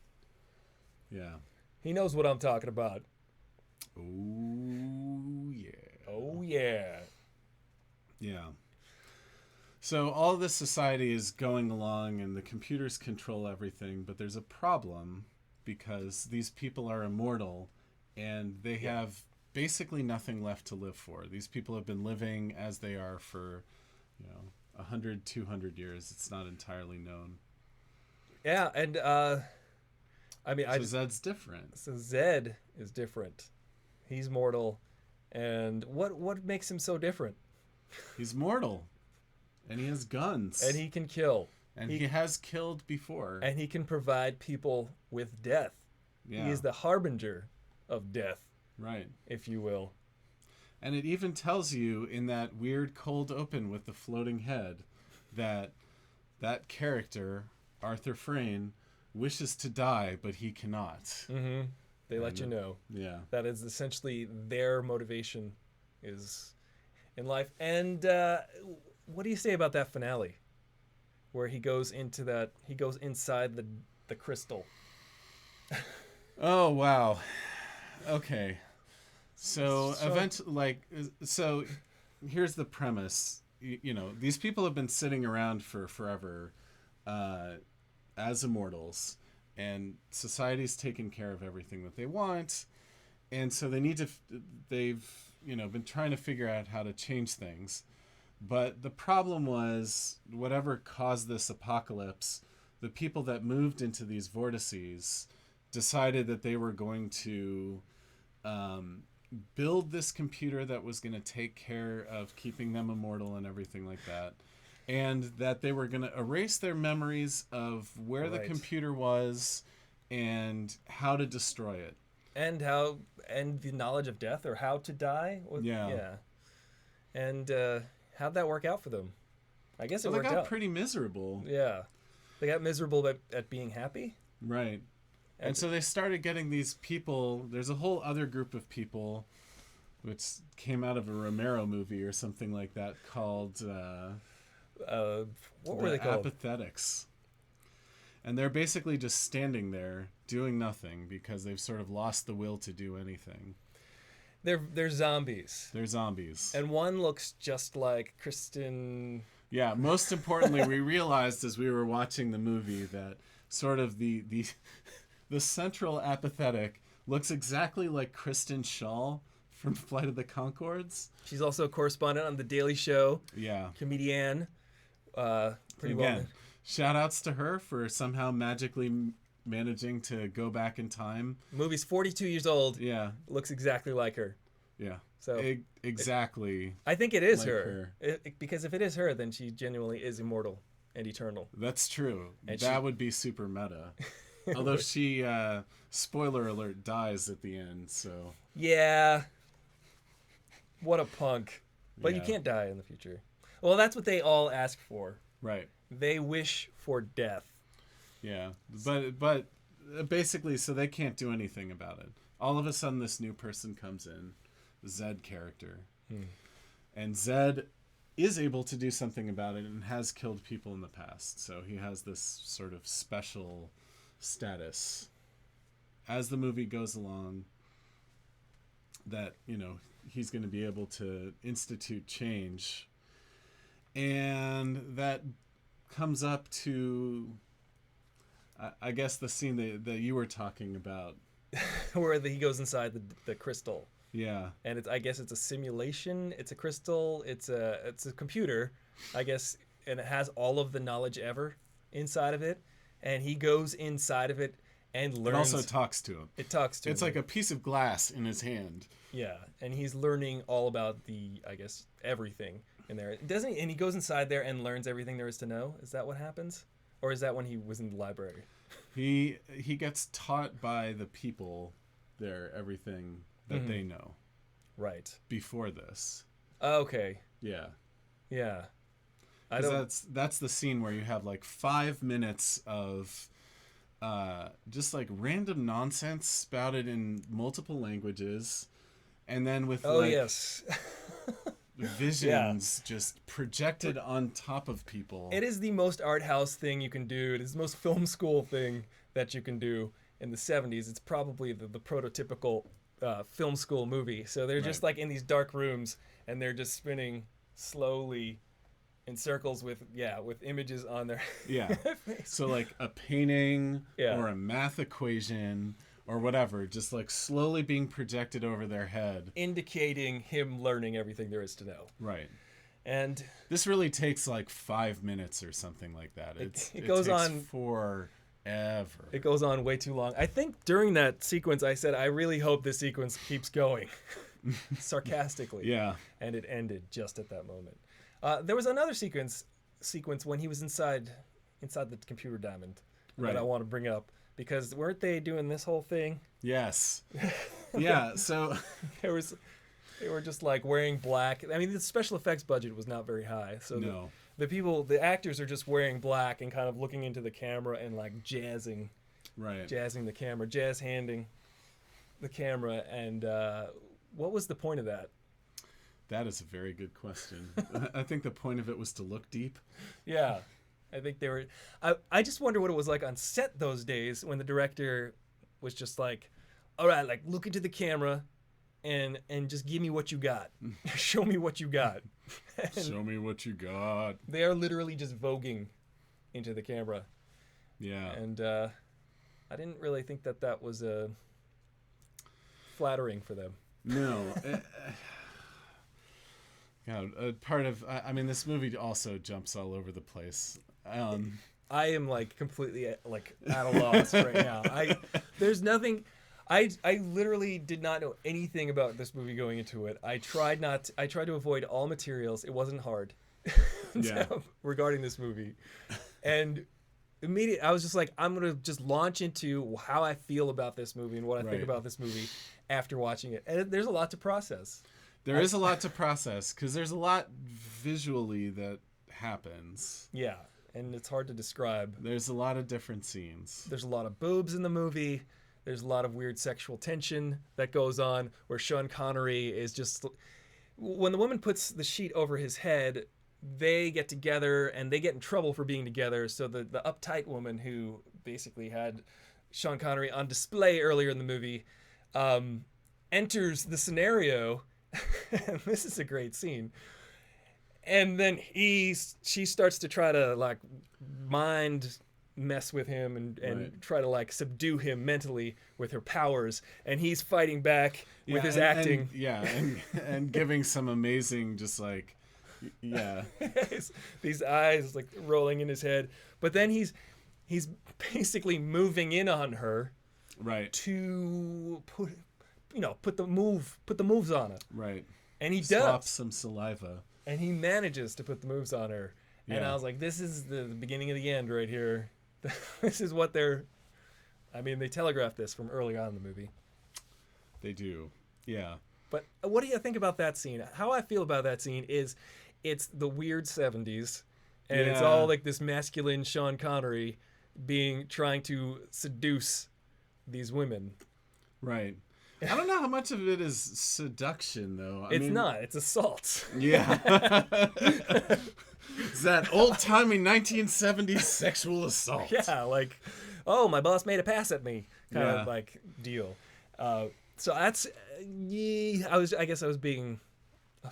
Yeah. He knows what I'm talking about. Oh, yeah. Oh, yeah. Yeah. So all this society is going along and the computers control everything, but there's a problem because these people are immortal and they have basically nothing left to live for. These people have been living as they are for, 100, 200 years. It's not entirely known. Yeah, and So Zed's different. So Zed is different. He's mortal, and what makes him so different? He's mortal, and he has guns, And he can kill, and he has killed before, and he can provide people with death. yeah, He is the harbinger of death, right. if you will. And it even tells you in that weird cold open with the floating head that character, Arthur Frayne, wishes to die, but he cannot. Mm-hmm. They let you know. Yeah. That is essentially their motivation is in life. And what do you say about that finale where he goes inside the crystal? Oh, wow. Okay. So here's the premise. these people have been sitting around for forever as immortals, and society's taken care of everything that they want, and so they've been trying to figure out how to change things. But the problem was, whatever caused this apocalypse, the people that moved into these vortices decided that they were going to build this computer that was going to take care of keeping them immortal and everything like that. And that they were going to erase their memories of where the computer was and how to destroy it. And the knowledge of death, or how to die. Yeah. And how'd that work out for them? I guess it worked out. They got pretty miserable. Yeah. They got miserable at being happy. Right. And so they started getting these people. There's a whole other group of people, which came out of a Romero movie or something like that, called... what were they called? Apathetics. And they're basically just standing there doing nothing because they've sort of lost the will to do anything. They're zombies. They're zombies. And one looks just like Kristen... Yeah, most importantly, we realized as we were watching the movie that sort of the central apathetic looks exactly like Kristen Schaal from Flight of the Conchords. She's also a correspondent on The Daily Show. Yeah. Comedian. Pretty well. Shout outs to her for somehow magically managing to go back in time. The movie's 42 years old. Yeah. Looks exactly like her. Yeah. So exactly. I think it is like her. Because if it is her, then she genuinely is immortal and eternal. That's true. And that would be super meta. Although she, spoiler alert, dies at the end, so... Yeah. What a punk. But you can't die in the future. Well, that's what they all ask for. Right. They wish for death. Yeah. But basically, so they can't do anything about it. All of a sudden, this new person comes in, the Zed character. And Zed is able to do something about it and has killed people in the past. So he has this sort of special status. As the movie goes along, that, he's going to be able to institute change. And that comes up to, I guess, the scene that you were talking about. Where he goes inside the crystal. Yeah. And I guess it's a simulation. It's a crystal. It's a computer, I guess, and it has all of the knowledge ever inside of it. And he goes inside of it and learns. It also talks to him. It talks to him. It's like a piece of glass in his hand. Yeah, and he's learning all about everything in there. Doesn't he? And he goes inside there and learns everything there is to know. Is that what happens? Or is that when he was in the library? He gets taught by the people there everything that they know. Right. Before this. Okay. Yeah. Yeah. That's the scene where you have like 5 minutes of just like random nonsense spouted in multiple languages, and then with yes. visions just projected on top of people. It is the most art house thing you can do. It is the most film school thing that you can do in the 70s. It's probably the prototypical film school movie. So they're just like in these dark rooms, and they're just spinning slowly in circles with images on their face. So like a painting or a math equation or whatever, just like slowly being projected over their head, indicating him learning everything there is to know. Right. And this really takes like 5 minutes or something like that. It goes takes on forever. It goes on way too long. I think during that sequence I said, I really hope this sequence keeps going. Sarcastically. Yeah. And it ended just at that moment. There was another sequence when he was inside the computer diamond that I want to bring up, because weren't they doing this whole thing? Yes. Yeah. So they were just like wearing black. I mean, the special effects budget was not very high, so no. The actors are just wearing black and kind of looking into the camera and like jazzing the camera, jazz handing the camera. And what was the point of that? That is a very good question. I think the point of it was to look deep. Yeah. I think they were... I just wonder what it was like on set those days when the director was just like, all right, like look into the camera and just give me what you got. Show me what you got. Show me what you got. They are literally just voguing into the camera. Yeah. And I didn't really think that was flattering for them. No. Part of, I mean, this movie also jumps all over the place. I am like completely like at a loss right now. There's nothing. I literally did not know anything about this movie going into it. I tried to avoid all materials. It wasn't hard. Yeah. Regarding this movie, and immediately I was just like, I'm gonna just launch into how I feel about this movie and what I think about this movie after watching it. And there's a lot to process. There is a lot to process because there's a lot visually that happens. Yeah, and it's hard to describe. There's a lot of different scenes. There's a lot of boobs in the movie. There's a lot of weird sexual tension that goes on where Sean Connery is just... When the woman puts the sheet over his head, they get together and they get in trouble for being together. So the uptight woman who basically had Sean Connery on display earlier in the movie enters the scenario. And this is a great scene. And then she starts to try to like mind mess with him and try to like subdue him mentally with her powers, and he's fighting back with his acting. And giving some amazing just like these eyes like rolling in his head. But then he's basically moving in on her to put the moves on her. Right. And he Slop does. some saliva. And he manages to put the moves on her. Yeah. And I was like, this is the beginning of the end right here. This is what they telegraphed this from early on in the movie. They do. Yeah. But what do you think about that scene? How I feel about that scene is it's the weird 70s. And it's all like this masculine Sean Connery trying to seduce these women. Right. I don't know how much of it is seduction, though. It's not. It's assault. Yeah. It's that old-timey 1970s sexual assault. Yeah, like, oh, my boss made a pass at me kind of like deal. So that's, I was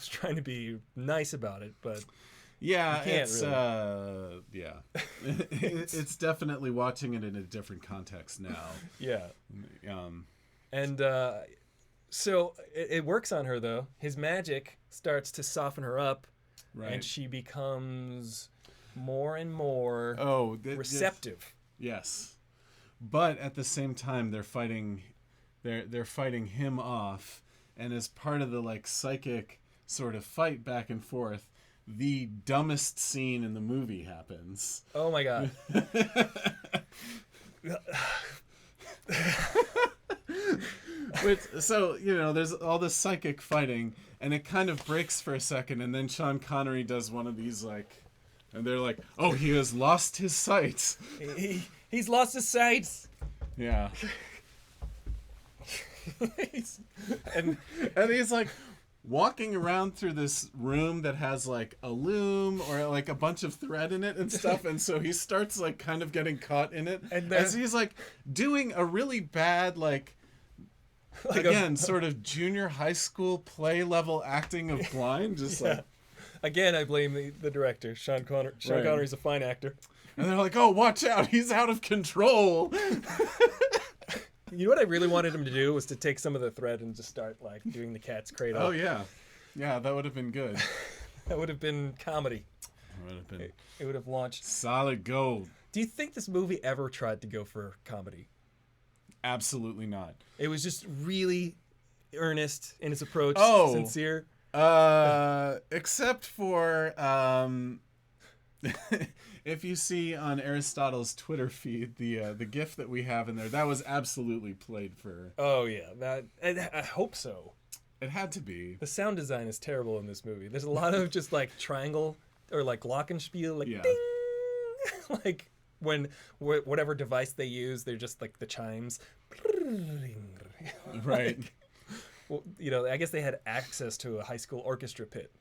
trying to be nice about it, but yeah, it's really. It's definitely watching it in a different context now. Yeah. And so it works on her, though. His magic starts to soften her up, and she becomes more and more receptive. Yes. But at the same time, they're fighting him off, and as part of the like psychic sort of fight back and forth, the dumbest scene in the movie happens. Oh my god. So, there's all this psychic fighting, and it kind of breaks for a second, and then Sean Connery does one of these, like, and they're like, oh, he has lost his sight. He's lost his sight. Yeah. and he's, like, walking around through this room that has, like, a loom or, like, a bunch of thread in it and stuff, and so he starts, like, kind of getting caught in it. And as he's, like, doing a really bad, like again, sort of junior high school play level acting of blind, just like. Again, I blame the director, Sean Connery. Sean Connery's a fine actor. And they're like, oh, watch out, he's out of control. You know what I really wanted him to do was to take some of the thread and just start like doing the cat's cradle. Oh yeah, yeah, that would have been good. That would have been comedy. It would have launched solid gold. Do you think this movie ever tried to go for comedy? Absolutely not. It was just really earnest in its approach, sincere. Except for if you see on Aristotle's Twitter feed the GIF that we have in there, that was absolutely played for. Oh yeah, I hope so. It had to be. The sound design is terrible in this movie. There's a lot of just like triangle or like glockenspiel, like ding, like when whatever device they use, they're just like the chimes. Right. Like, well, I guess they had access to a high school orchestra pit,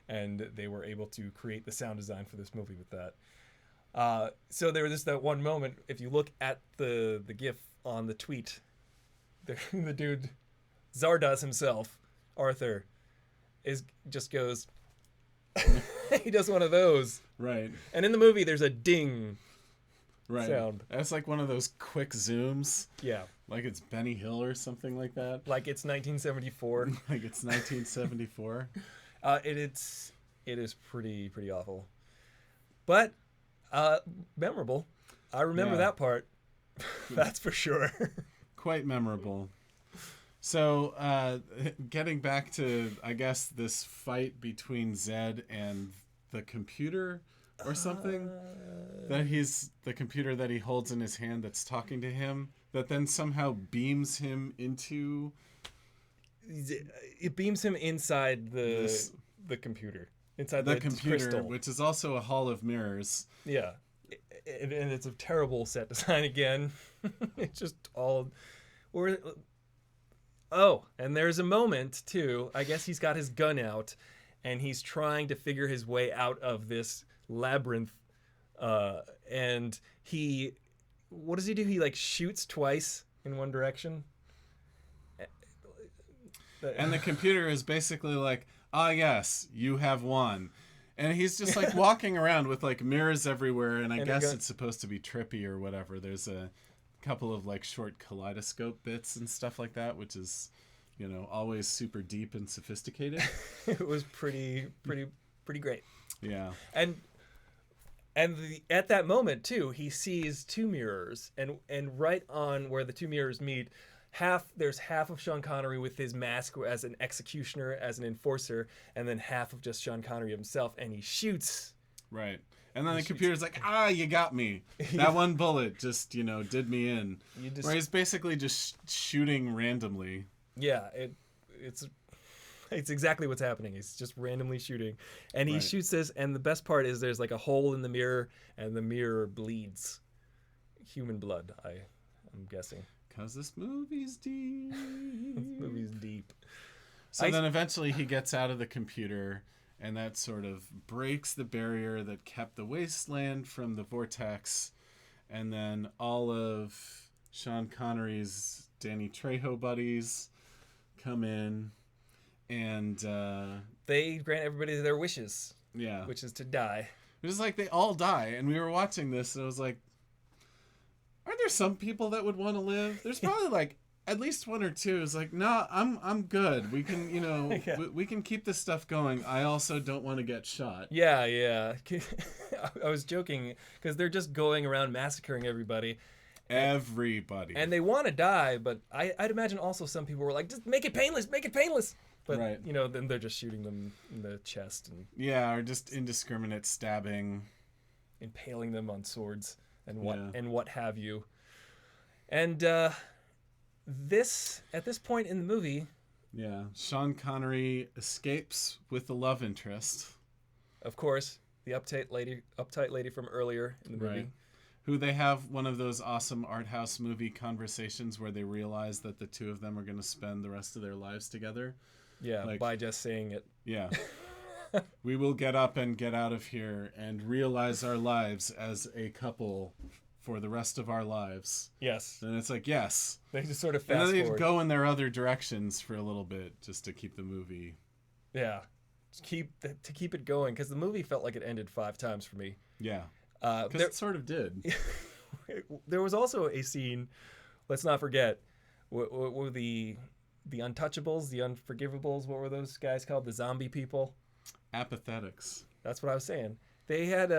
and they were able to create the sound design for this movie with that. So there was that one moment. If you look at the GIF on the tweet, the dude Zardoz himself Arthur just goes. He does one of those, Right. and in the movie there's a ding Right. sound. That's like one of those quick zooms. Yeah, Like it's Benny Hill or something like that. like it's 1974. Like it's 1974. It is pretty awful, but memorable. I remember Yeah. that part. That's for sure. Quite memorable. So, getting back to, I guess, this fight between Zed and the computer or something, that he's the computer that he holds in his hand that's talking to him, that then somehow beams him into It beams him inside the computer, inside the the computer, crystal. which is also a hall of mirrors. Yeah, and it's a terrible set design again. It's just all. Oh, and there's a moment too. I guess he's got his gun out, and he's trying to figure his way out of this labyrinth. And what does he do? He like shoots twice in one direction. And the computer is basically like, ah, yes, you have won. And he's just like walking around with like mirrors everywhere. And I guess it's supposed to be trippy or whatever. There's a couple of like short kaleidoscope bits and stuff like that, which is, always super deep and sophisticated. It was pretty great. Yeah. And at that moment too, he sees two mirrors, and right on where the two mirrors meet, there's half of Sean Connery with his mask as an executioner, as an enforcer, and then half of just Sean Connery himself, and he shoots. Right. And then the computer's like, you got me. That one bullet just, did me in. Where he's basically just shooting randomly. Yeah, it's exactly what's happening. He's just randomly shooting. And he shoots this, and the best part is there's like a hole in the mirror, and the mirror bleeds human blood, I'm guessing. Because this movie's deep. This movie's deep. So then eventually he gets out of the computer, and that sort of breaks the barrier that kept the wasteland from the vortex. And then all of Sean Connery's Danny Trejo buddies come in, and they grant everybody their wishes. Yeah. Which is to die. It was like they all die, and we were watching this, and I was like, are there some people that would want to live? There's probably like at least one or two. It's like, no, I'm good. We can, Yeah. we can keep this stuff going. I also don't want to get shot. Yeah. I was joking because they're just going around massacring everybody. Everybody. And they want to die, but I'd imagine also some people were like, just make it painless. But, then they're just shooting them in the chest. And yeah, or just indiscriminate stabbing. Impaling them on swords and what have you. And at this point in the movie... Yeah, Sean Connery escapes with the love interest. Of course, the uptight lady from earlier in the movie. Right. Who they have one of those awesome art house movie conversations where they realize that the two of them are going to spend the rest of their lives together. Yeah, by just saying it. Yeah. We will get up and get out of here and realize our lives as a couple for the rest of our lives. Yes. And it's like, yes. They just sort of fast forward. And then they go in their other directions for a little bit just to keep the movie. Yeah. To keep it going, because the movie felt like it ended 5 times for me. Yeah. Because it sort of did. There was also a scene, let's not forget, what were the Untouchables, the Unforgivables, what were those guys called? The zombie people? Apathetics. That's what I was saying. They had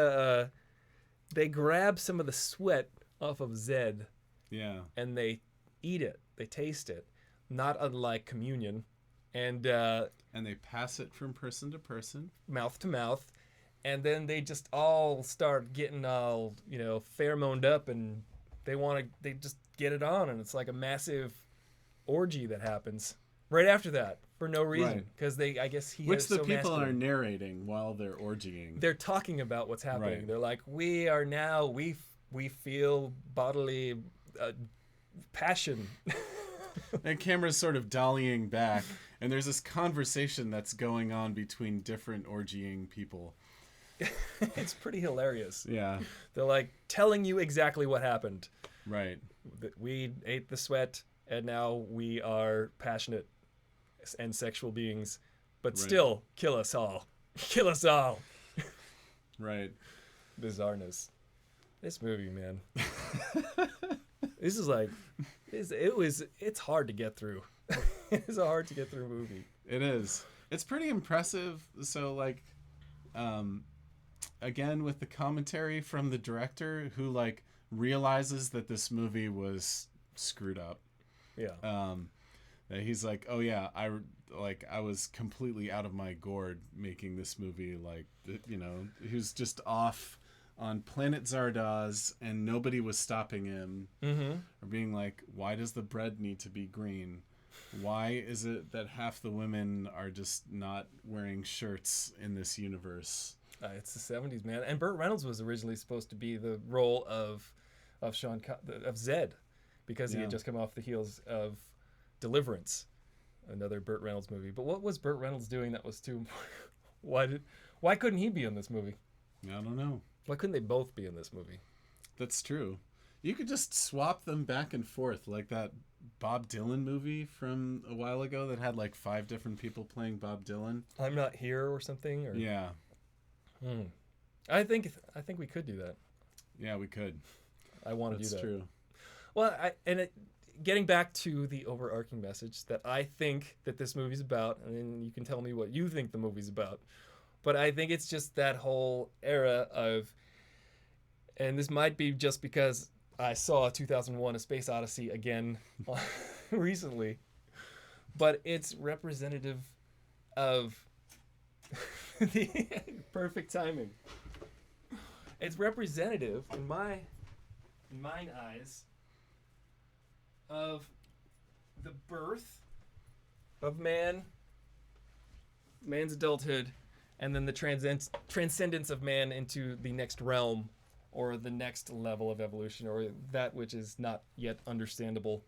they grab some of the sweat off of Zed. Yeah. And they eat it. They taste it. Not unlike communion. And they pass it from person to person. Mouth to mouth. And then they just all start getting all, pheromoned up, and they just get it on, and it's like a massive orgy that happens right after that for no reason. Because I guess which the people are narrating while they're orgying. They're talking about what's happening. Right. They're like, we are now, we feel bodily passion. And camera's sort of dollying back, and there's this conversation that's going on between different orgying people. It's pretty hilarious. Yeah. They're like telling you exactly what happened. Right. We ate the sweat, and now we are passionate. and sexual beings, but Right. still kill us all. Kill us all. Right. Bizarreness. This movie, man. This is like, it's hard to get through. It's a hard to get through movie. It is. It's pretty impressive. So like, again with the commentary from the director who like realizes that this movie was screwed up. Yeah. That he's like, oh yeah, I was completely out of my gourd making this movie. Like, you know, he was just off on planet Zardoz and nobody was stopping him or being like, why does the bread need to be green? Why is it that half the women are just not wearing shirts in this universe? It's the 70s, man. And Burt Reynolds was originally supposed to be the role of Zed, because he had just come off the heels of Deliverance, another Burt Reynolds movie. But what was Burt Reynolds doing that was too important? Why couldn't he be in this movie? I don't know. Why couldn't they both be in this movie? That's true. You could just swap them back and forth, like that Bob Dylan movie from a while ago that had like 5 different people playing Bob Dylan. I'm Not Here or something. Or... Yeah. I think we could do that. Yeah, we could. I want to do that. That's true. Well, getting back to the overarching message that I think that this movie's about, and then you can tell me what you think the movie's about. But I think it's just that whole era of, and this might be just because I saw 2001: A Space Odyssey again recently, but it's representative of the perfect timing. It's representative in mine eyes of the birth of man's adulthood, and then the transcendence of man into the next realm, or the next level of evolution, or that which is not yet understandable.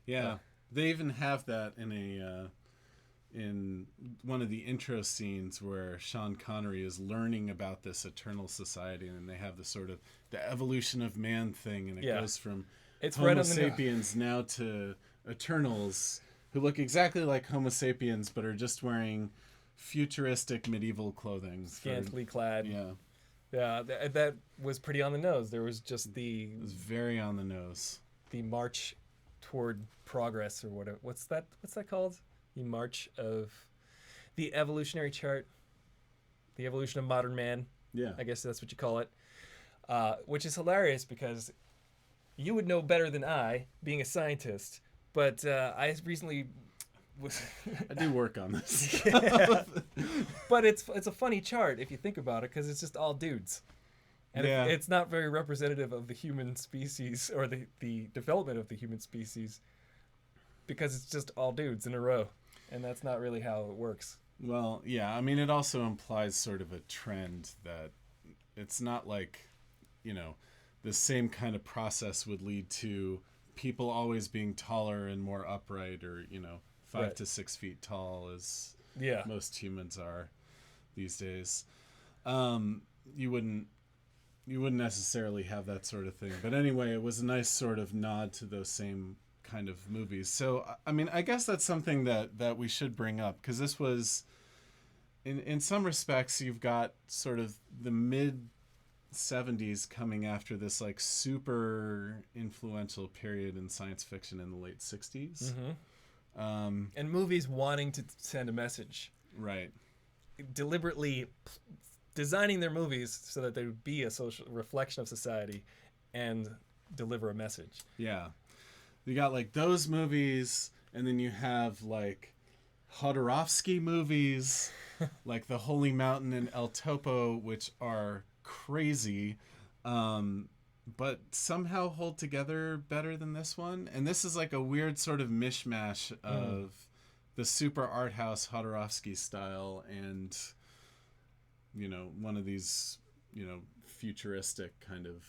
Yeah, they even have that in one of the intro scenes where Sean Connery is learning about this eternal society, and they have the sort of the evolution of man thing, and it goes from Homo sapiens now to Eternals, who look exactly like Homo sapiens but are just wearing futuristic medieval clothing, scantily clad. Yeah, that was pretty on the nose. There was just it was very on the nose. The march toward progress, or whatever. What's that called? The march of the evolutionary chart, the evolution of modern man. Yeah, I guess that's what you call it. Which is hilarious because you would know better than I, being a scientist. But I recently was. I do work on this. Yeah. But it's a funny chart if you think about it, because it's just all dudes. And it's not very representative of the human species, or the development of the human species, because it's just all dudes in a row. And that's not really how it works. Well, yeah, I mean, it also implies sort of a trend that it's not like, you know, the same kind of process would lead to people always being taller and more upright, or, you know, 5 to 6 feet tall, as most humans are these days. You wouldn't necessarily have that sort of thing. But anyway, it was a nice sort of nod to those same kind of movies. So, I mean, I guess that's something that we should bring up, because this was, in some respects, you've got sort of the mid 70s coming after this like super influential period in science fiction in the late 60s. And movies wanting to send a message. Right. Deliberately designing their movies so that they would be a social reflection of society and deliver a message. Yeah. You got like those movies, and then you have like Jodorowsky movies, like The Holy Mountain and El Topo, which are crazy, but somehow hold together better than this one. And this is like a weird sort of mishmash of the super art house Jodorowsky style and, you know, one of these, you know, futuristic kind of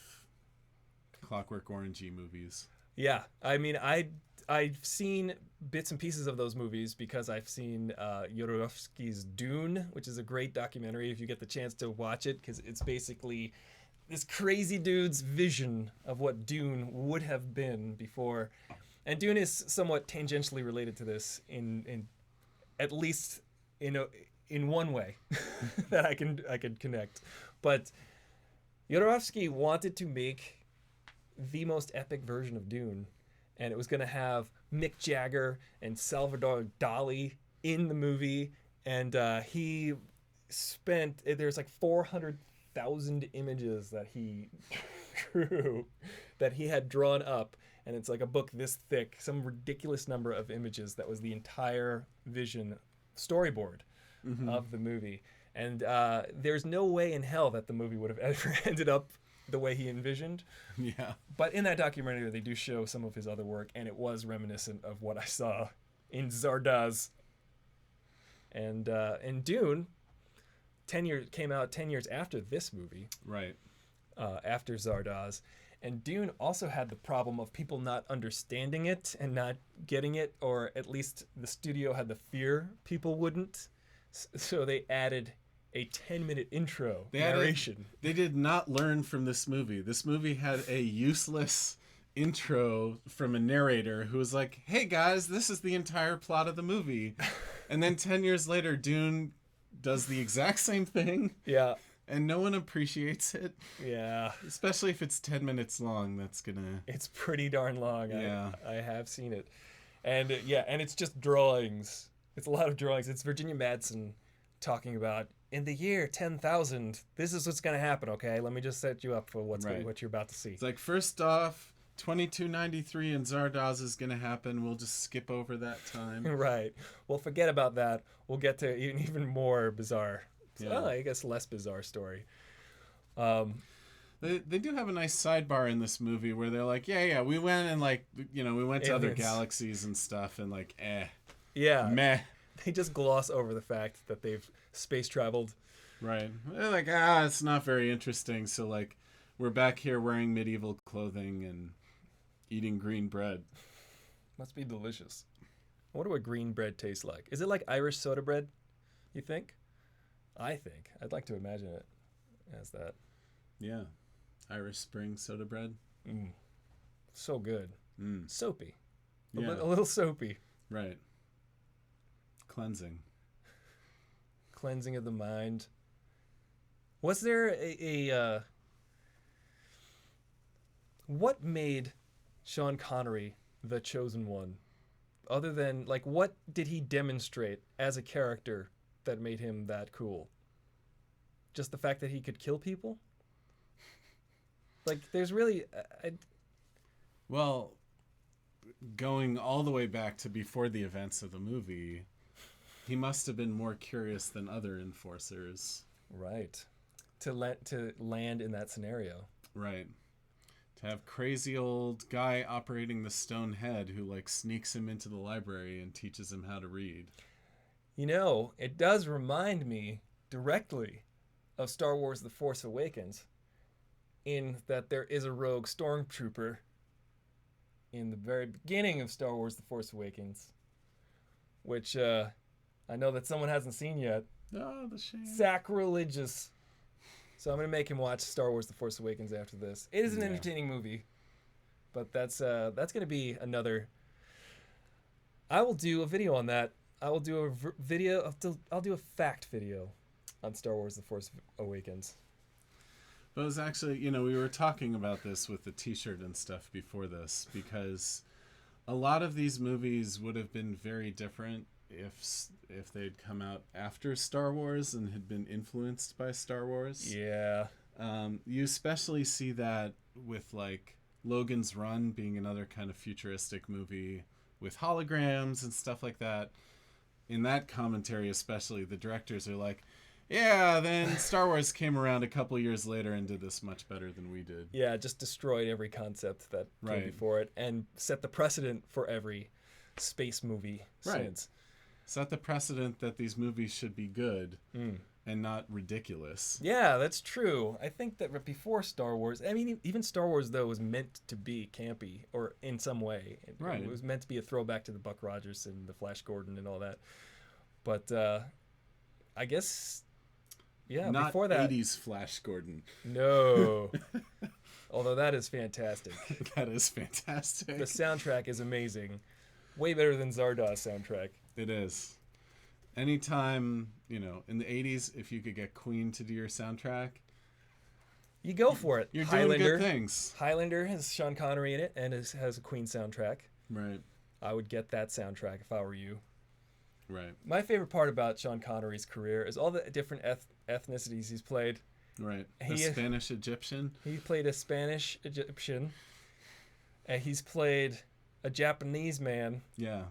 Clockwork Orangey movies. Yeah, I mean, I've seen bits and pieces of those movies because I've seen Jodorowsky's Dune, which is a great documentary if you get the chance to watch it, because it's basically this crazy dude's vision of what Dune would have been before. And Dune is somewhat tangentially related to this in at least in one way that I could connect. But Jodorowsky wanted to make the most epic version of Dune, and it was going to have Mick Jagger and Salvador Dali in the movie, and he spent, there's like 400,000 images that he drew, that he had drawn up, and it's like a book this thick, some ridiculous number of images that was the entire vision storyboard of the movie. And there's no way in hell that the movie would have ever ended up the way he envisioned. Yeah. But in that documentary, they do show some of his other work, and it was reminiscent of what I saw in Zardoz. And Dune came out 10 years after this movie. Right. After Zardoz. And Dune also had the problem of people not understanding it and not getting it, or at least the studio had the fear people wouldn't. So they added a 10-minute intro narration. They did not learn from this movie. This movie had a useless intro from a narrator who was like, hey guys, this is the entire plot of the movie. And then 10 years later, Dune does the exact same thing. Yeah. And no one appreciates it. Yeah. Especially if it's 10 minutes long. That's gonna... It's pretty darn long. Yeah. I have seen it. And and it's just drawings. It's a lot of drawings. It's Virginia Madsen talking about, in the year 10,000, this is what's going to happen, okay? Let me just set you up for what you're about to see. It's like, first off, 2293 in Zardoz is going to happen. We'll just skip over that time. Right. Well, forget about that. We'll get to an even more bizarre, Yeah. I guess less bizarre story. They do have a nice sidebar in this movie where they're like, yeah, we went and we went to other galaxies and stuff, and Yeah. meh. They just gloss over the fact that they've space traveled. Right. They're like, it's not very interesting. So we're back here wearing medieval clothing and eating green bread. Must be delicious. I wonder what green bread tastes like. Is it like Irish soda bread, you think? I think. I'd like to imagine it as that. Yeah. Irish Spring soda bread. So good. Soapy. Yeah. A little soapy. Right. Cleansing of the mind. Was there a what made Sean Connery the chosen one? Other than, what did he demonstrate as a character that made him that cool? Just the fact that he could kill people? There's really... Well, going all the way back to before the events of the movie, he must have been more curious than other enforcers. Right. To land in that scenario. Right. To have crazy old guy operating the stone head who sneaks him into the library and teaches him how to read. It does remind me directly of Star Wars The Force Awakens, in that there is a rogue stormtrooper in the very beginning of Star Wars The Force Awakens, which I know that someone hasn't seen yet. Oh, the shame. Sacrilegious. So I'm going to make him watch Star Wars The Force Awakens after this. It is an entertaining movie, but that's going to be another... I will do a video on that. I will do I'll do a fact video on Star Wars The Force Awakens. But it was actually, we were talking about this with the t-shirt and stuff before this, because a lot of these movies would have been very different if they'd come out after Star Wars and had been influenced by Star Wars. Yeah. You especially see that with Logan's Run being another kind of futuristic movie with holograms and stuff like that. In that commentary especially, the directors are like, yeah, then Star Wars came around a couple years later and did this much better than we did. Yeah, just destroyed every concept that came before it and set the precedent for every space movie since. Set the precedent that these movies should be good and not ridiculous. Yeah, that's true. I think that before Star Wars, even Star Wars, though, was meant to be campy, or in some way. It was meant to be a throwback to the Buck Rogers and the Flash Gordon and all that. But I guess... Yeah, not before that, 80s Flash Gordon. No. Although that is fantastic. That is fantastic. The soundtrack is amazing. Way better than Zardoz soundtrack. It is. anytime, in the 80s, if you could get Queen to do your soundtrack, You go for it. you're doing good things. Highlander has Sean Connery in it and has a Queen soundtrack. Right. I would get that soundtrack if I were you. Right. My favorite part about Sean Connery's career is all the different ethnicities he's played. Right. A Spanish Egyptian. He played a Spanish Egyptian. And he's played a Japanese man. Yeah.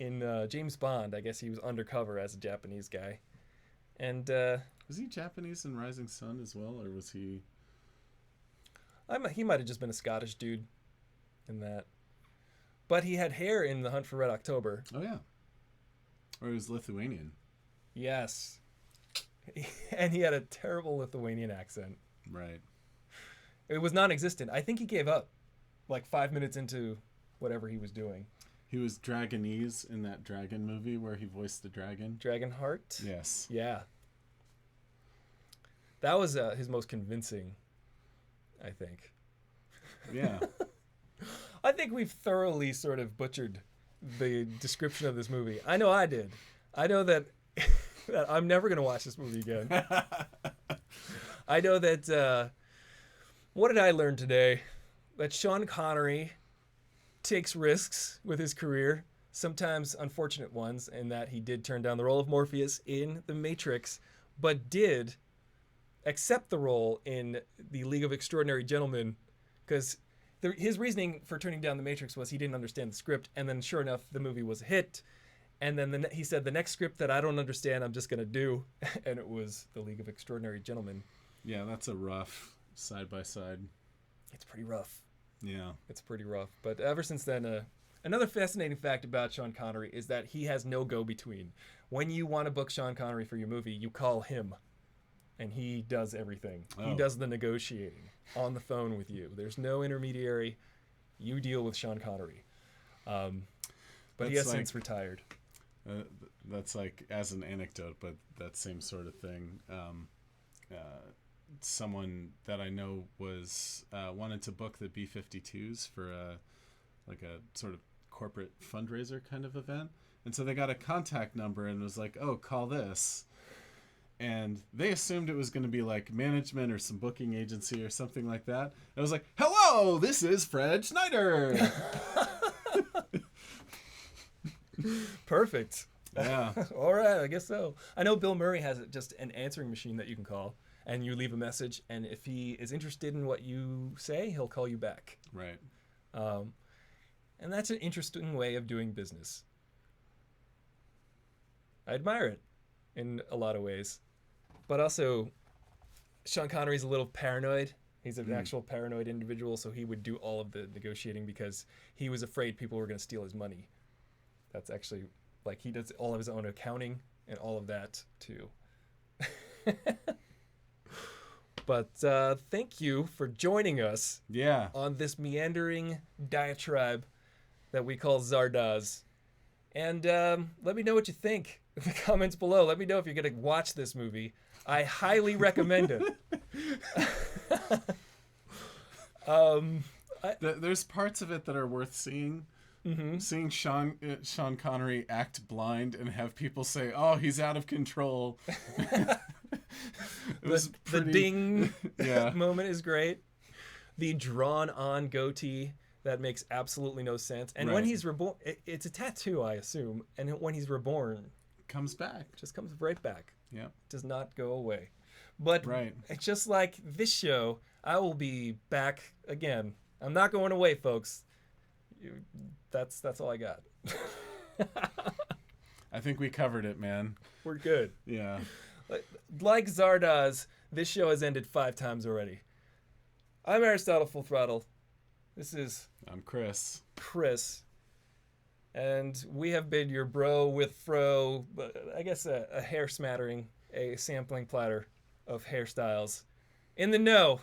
In James Bond, I guess he was undercover as a Japanese guy. And was he Japanese in Rising Sun as well, or was he? He might have just been a Scottish dude in that. But he had hair in The Hunt for Red October. Oh yeah. Or he was Lithuanian. Yes. And he had a terrible Lithuanian accent. Right. It was non-existent. I think he gave up like 5 minutes into whatever he was doing. He was Dragonese in that dragon movie where he voiced the dragon. Dragonheart? Yes. Yeah. That was his most convincing, I think. Yeah. I think we've thoroughly sort of butchered the description of this movie. I know I did. I know that, that I'm never going to watch this movie again. I know that, what did I learn today? That Sean Connery takes risks with his career, sometimes unfortunate ones, in that he did turn down the role of Morpheus in The Matrix, but did accept the role in The League of Extraordinary Gentlemen, because his reasoning for turning down The Matrix was he didn't understand the script, and then sure enough, the movie was a hit. And then he said, the next script that I don't understand, I'm just going to do. And it was The League of Extraordinary Gentlemen. Yeah, that's a rough side-by-side. It's pretty rough. Yeah. It's pretty rough. But ever since then, another fascinating fact about Sean Connery is that he has no go-between. When you want to book Sean Connery for your movie, you call him. And he does everything. Oh. He does the negotiating on the phone with you. There's no intermediary. You deal with Sean Connery. But he has since retired. That's like, as an anecdote, but that same sort of thing. Someone that I know was wanted to book the B-52s for a sort of corporate fundraiser kind of event. And so they got a contact number and was like, oh, call this. And they assumed it was going to be like management or some booking agency or something like that. I was like, hello, this is Fred Schneider. Perfect. Yeah. All right, I guess so. I know Bill Murray has just an answering machine that you can call, and you leave a message, and if he is interested in what you say, he'll call you back. Right. And that's an interesting way of doing business. I admire it in a lot of ways. But also, Sean Connery's a little paranoid. He's an actual paranoid individual, so he would do all of the negotiating because he was afraid people were going to steal his money. That's actually, like, he does all of his own accounting and all of that, too. But thank you for joining us on this meandering diatribe that we call Zardoz. And let me know what you think in the comments below. Let me know if you're going to watch this movie. I highly recommend it. There's parts of it that are worth seeing. Mm-hmm. Seeing Sean Connery act blind and have people say, "Oh, he's out of control." The ding moment is great. The drawn-on goatee that makes absolutely no sense. And when he's reborn, it's a tattoo, I assume. And when he's reborn, comes back. Just comes right back. Yeah, does not go away. But it's just like this show, I will be back again. I'm not going away, folks. That's all I got. I think we covered it, man. We're good. Yeah. Like Zardoz, this show has ended 5 times already. I'm Aristotle Full Throttle. I'm Chris. And we have been your bro with fro, I guess a hair smattering, a sampling platter of hairstyles. In the know.